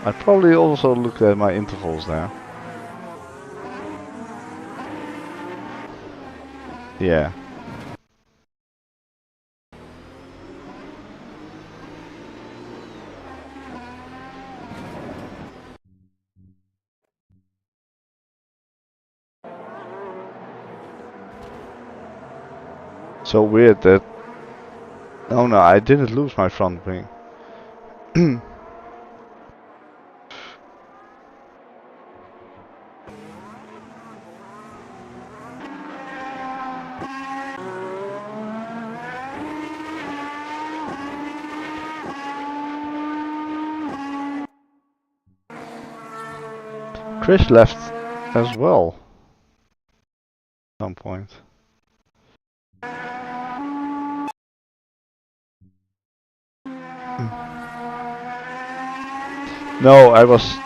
I probably also looked at my intervals there. Yeah. So weird that... Oh no, I didn't lose my front wing. Chris left as well. At some point. No, I was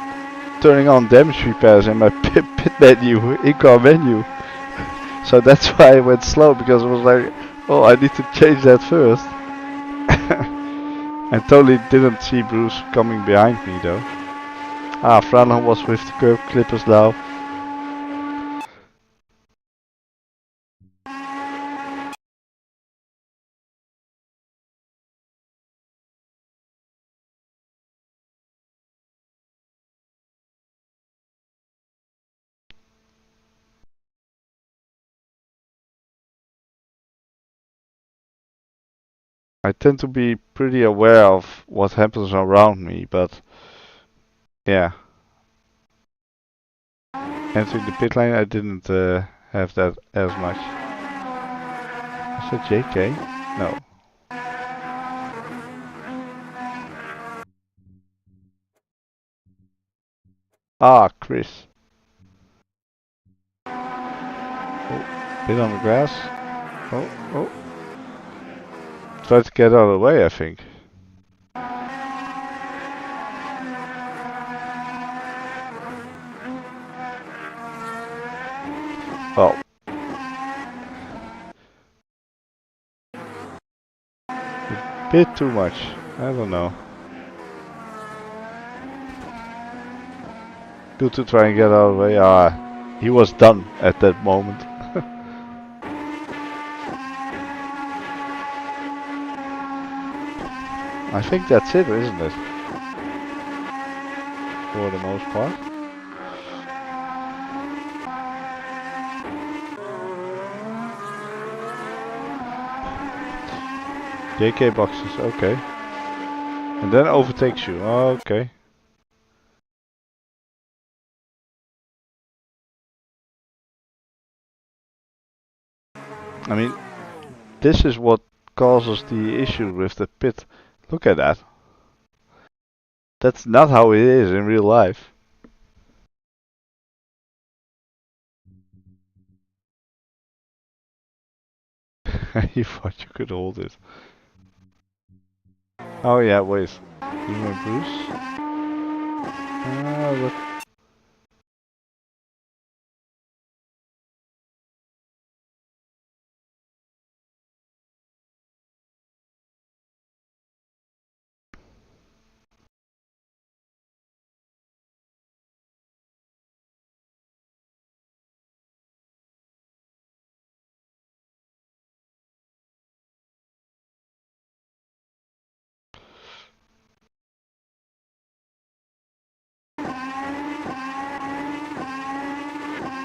turning on damage repairs in my pit menu, in-car menu. So that's why I went slow, because I was like, oh, I need to change that first. I totally didn't see Bruce coming behind me though. Ah, Franlon was with the curb clippers now. I tend to be pretty aware of what happens around me, but yeah. Entering the pit lane, I didn't have that as much. Is that JK? No. Ah, Chris. Oh, bit on the grass. Oh, oh. Try to get out of the way, I think. Oh. A bit too much. I don't know. Good to try and get out of the way. Ah, he was done at that moment. I think that's it, isn't it? For the most part. JK boxes, okay. And then overtakes you, okay. I mean, this is what causes the issue with the pit. Look at that. That's not how it is in real life. You thought you could hold it. Oh yeah, wait. You and Bruce? Look.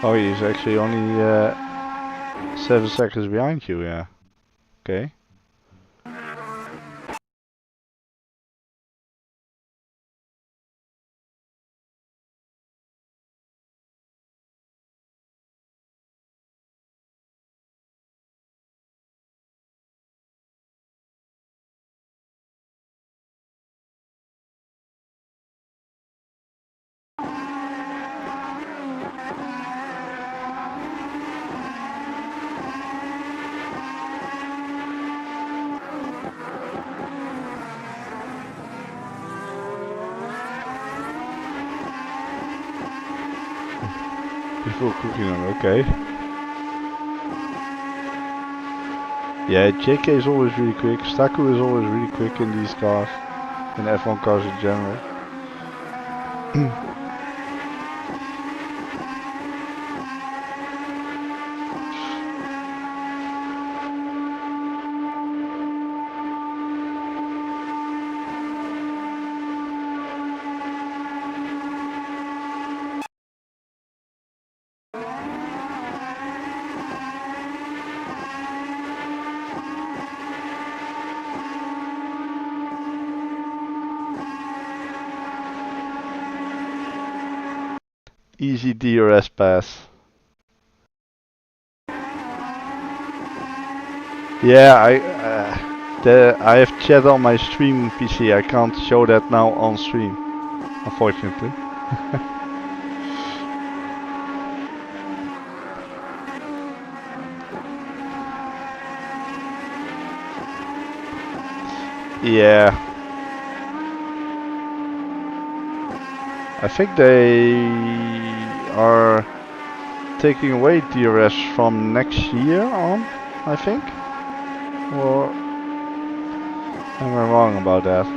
Oh, he's actually only 7 seconds behind you, yeah. Okay. full cooking on, okay. Yeah, JK is always really quick. Staku is always really quick in these cars. In F1 cars in general. Easy DRS pass. Yeah, I have chat on my stream PC. I can't show that now on stream, unfortunately. Yeah. I think they are taking away DRS from next year on, I think. Or am I wrong about that?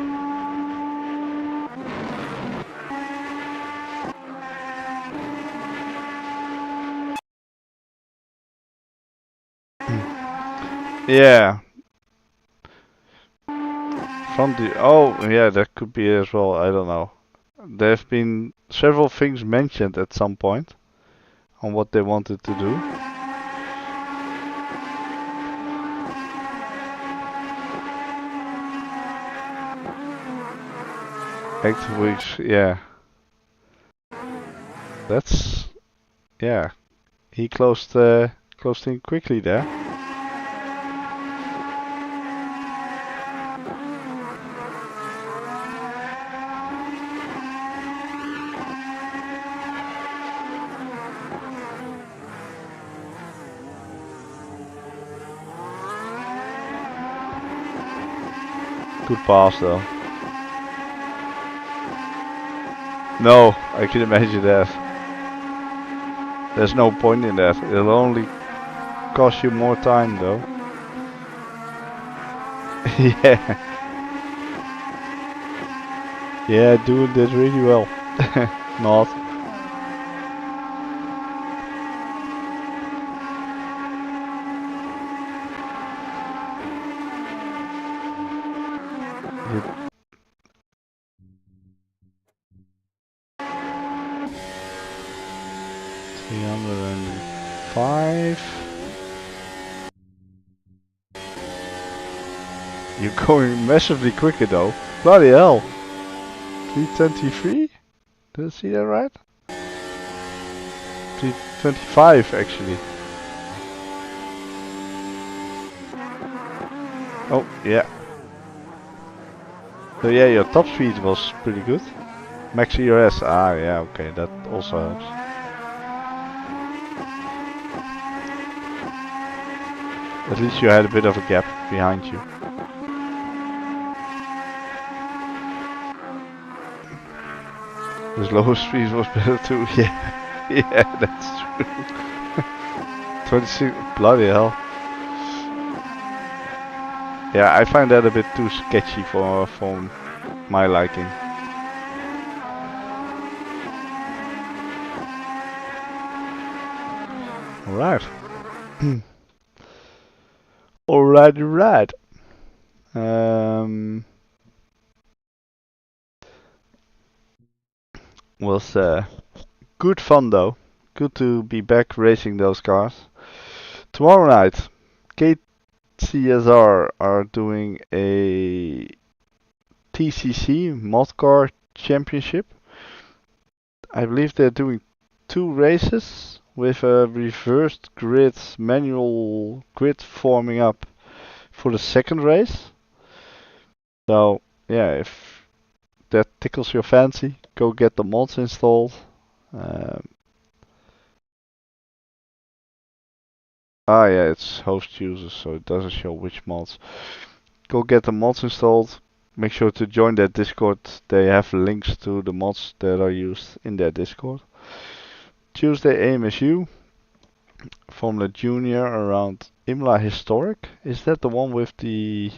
Yeah. From the yeah, that could be as well. I don't know. There have been several things mentioned at some point on what they wanted to do. Active weeks, yeah. That's yeah. He closed in quickly there. Good pass though. No, I can imagine that. There's no point in that. It'll only cost you more time though. Yeah. Yeah, doing this really well. Not. You're going massively quicker though. Bloody hell. 323? Did I see that right? 325 actually. Oh, yeah. So yeah, your top speed was pretty good. Max ERS, yeah, okay, that also helps. At least you had a bit of a gap behind you. His lower speed was better too, yeah. Yeah, that's true. 26, bloody hell. Yeah, I find that a bit too sketchy for my liking. Alright. Alright. Was good fun though. Good to be back racing those cars. Tomorrow night, KCSR are doing a TCC mod car championship. I believe they're doing 2 races with a reversed grid, manual grid forming up for the second race. So yeah, if that tickles your fancy, go get the mods installed. Yeah, it's host users, so it doesn't show which mods. Go get the mods installed. Make sure to join their Discord. They have links to the mods that are used in their Discord. Tuesday AMSU Formula Junior around Imola Historic. Is that the one with the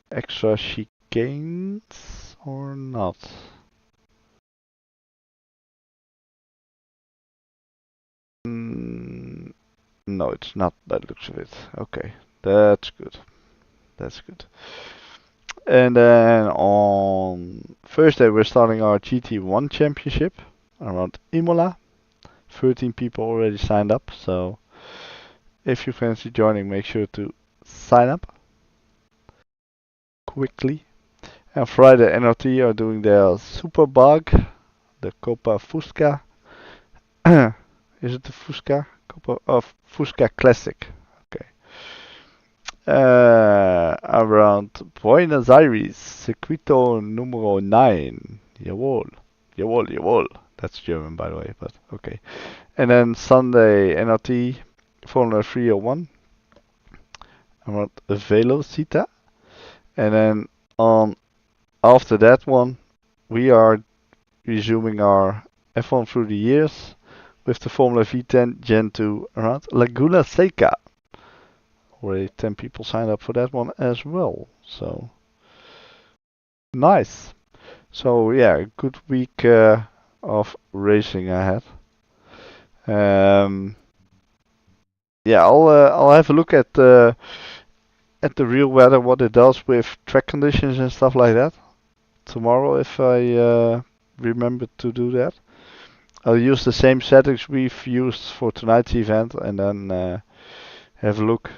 extra chicanes or not? No, it's not by the looks of it. Okay, that's good. That's good. And then on Thursday we're starting our GT1 championship around Imola. 13 people already signed up, so if you fancy joining, make sure to sign up quickly. And Friday NRT are doing their Super Bug, the Copa Fusca. Is it the Fusca? Copa of Fusca Classic. Okay. Around Buenos Aires, Circuito Numero 9. Jawohl. Jawohl, jawohl. That's German, by the way, but okay. And then Sunday NRT Formula 301 around Velocita. And then after that one, we are resuming our F1 through the years with the Formula V10 Gen 2 around Laguna Seca. Already 10 people signed up for that one as well. So nice. So yeah, good week of racing ahead. Yeah, I'll have a look at the real weather, what it does with track conditions and stuff like that tomorrow if I remember to do that. I'll use the same settings we've used for tonight's event and then have a look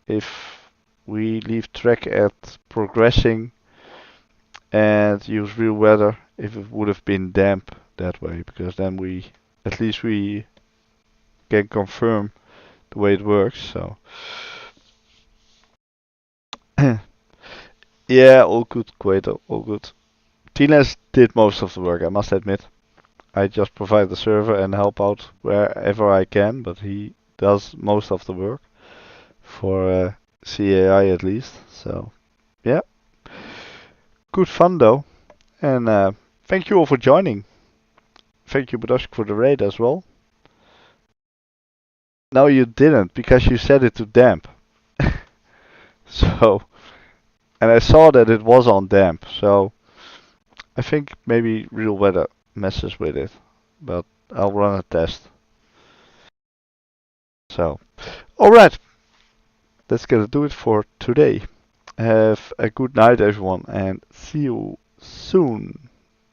if we leave track at progressing and use real weather if it would have been damp that way, because then we at least we can confirm the way it works. So yeah, all good, Quato, all good. Tines did most of the work, I must admit. I just provide the server and help out wherever I can, but he does most of the work for CAI at least. So yeah, good fun though, and thank you all for joining. Thank you, Budoshk, for the raid as well. No, you didn't, because you set it to damp. So, and I saw that it was on damp, so I think maybe real weather messes with it, but I'll run a test. So, alright, that's gonna do it for today. Have a good night, everyone, and see you soon.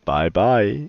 Bye bye.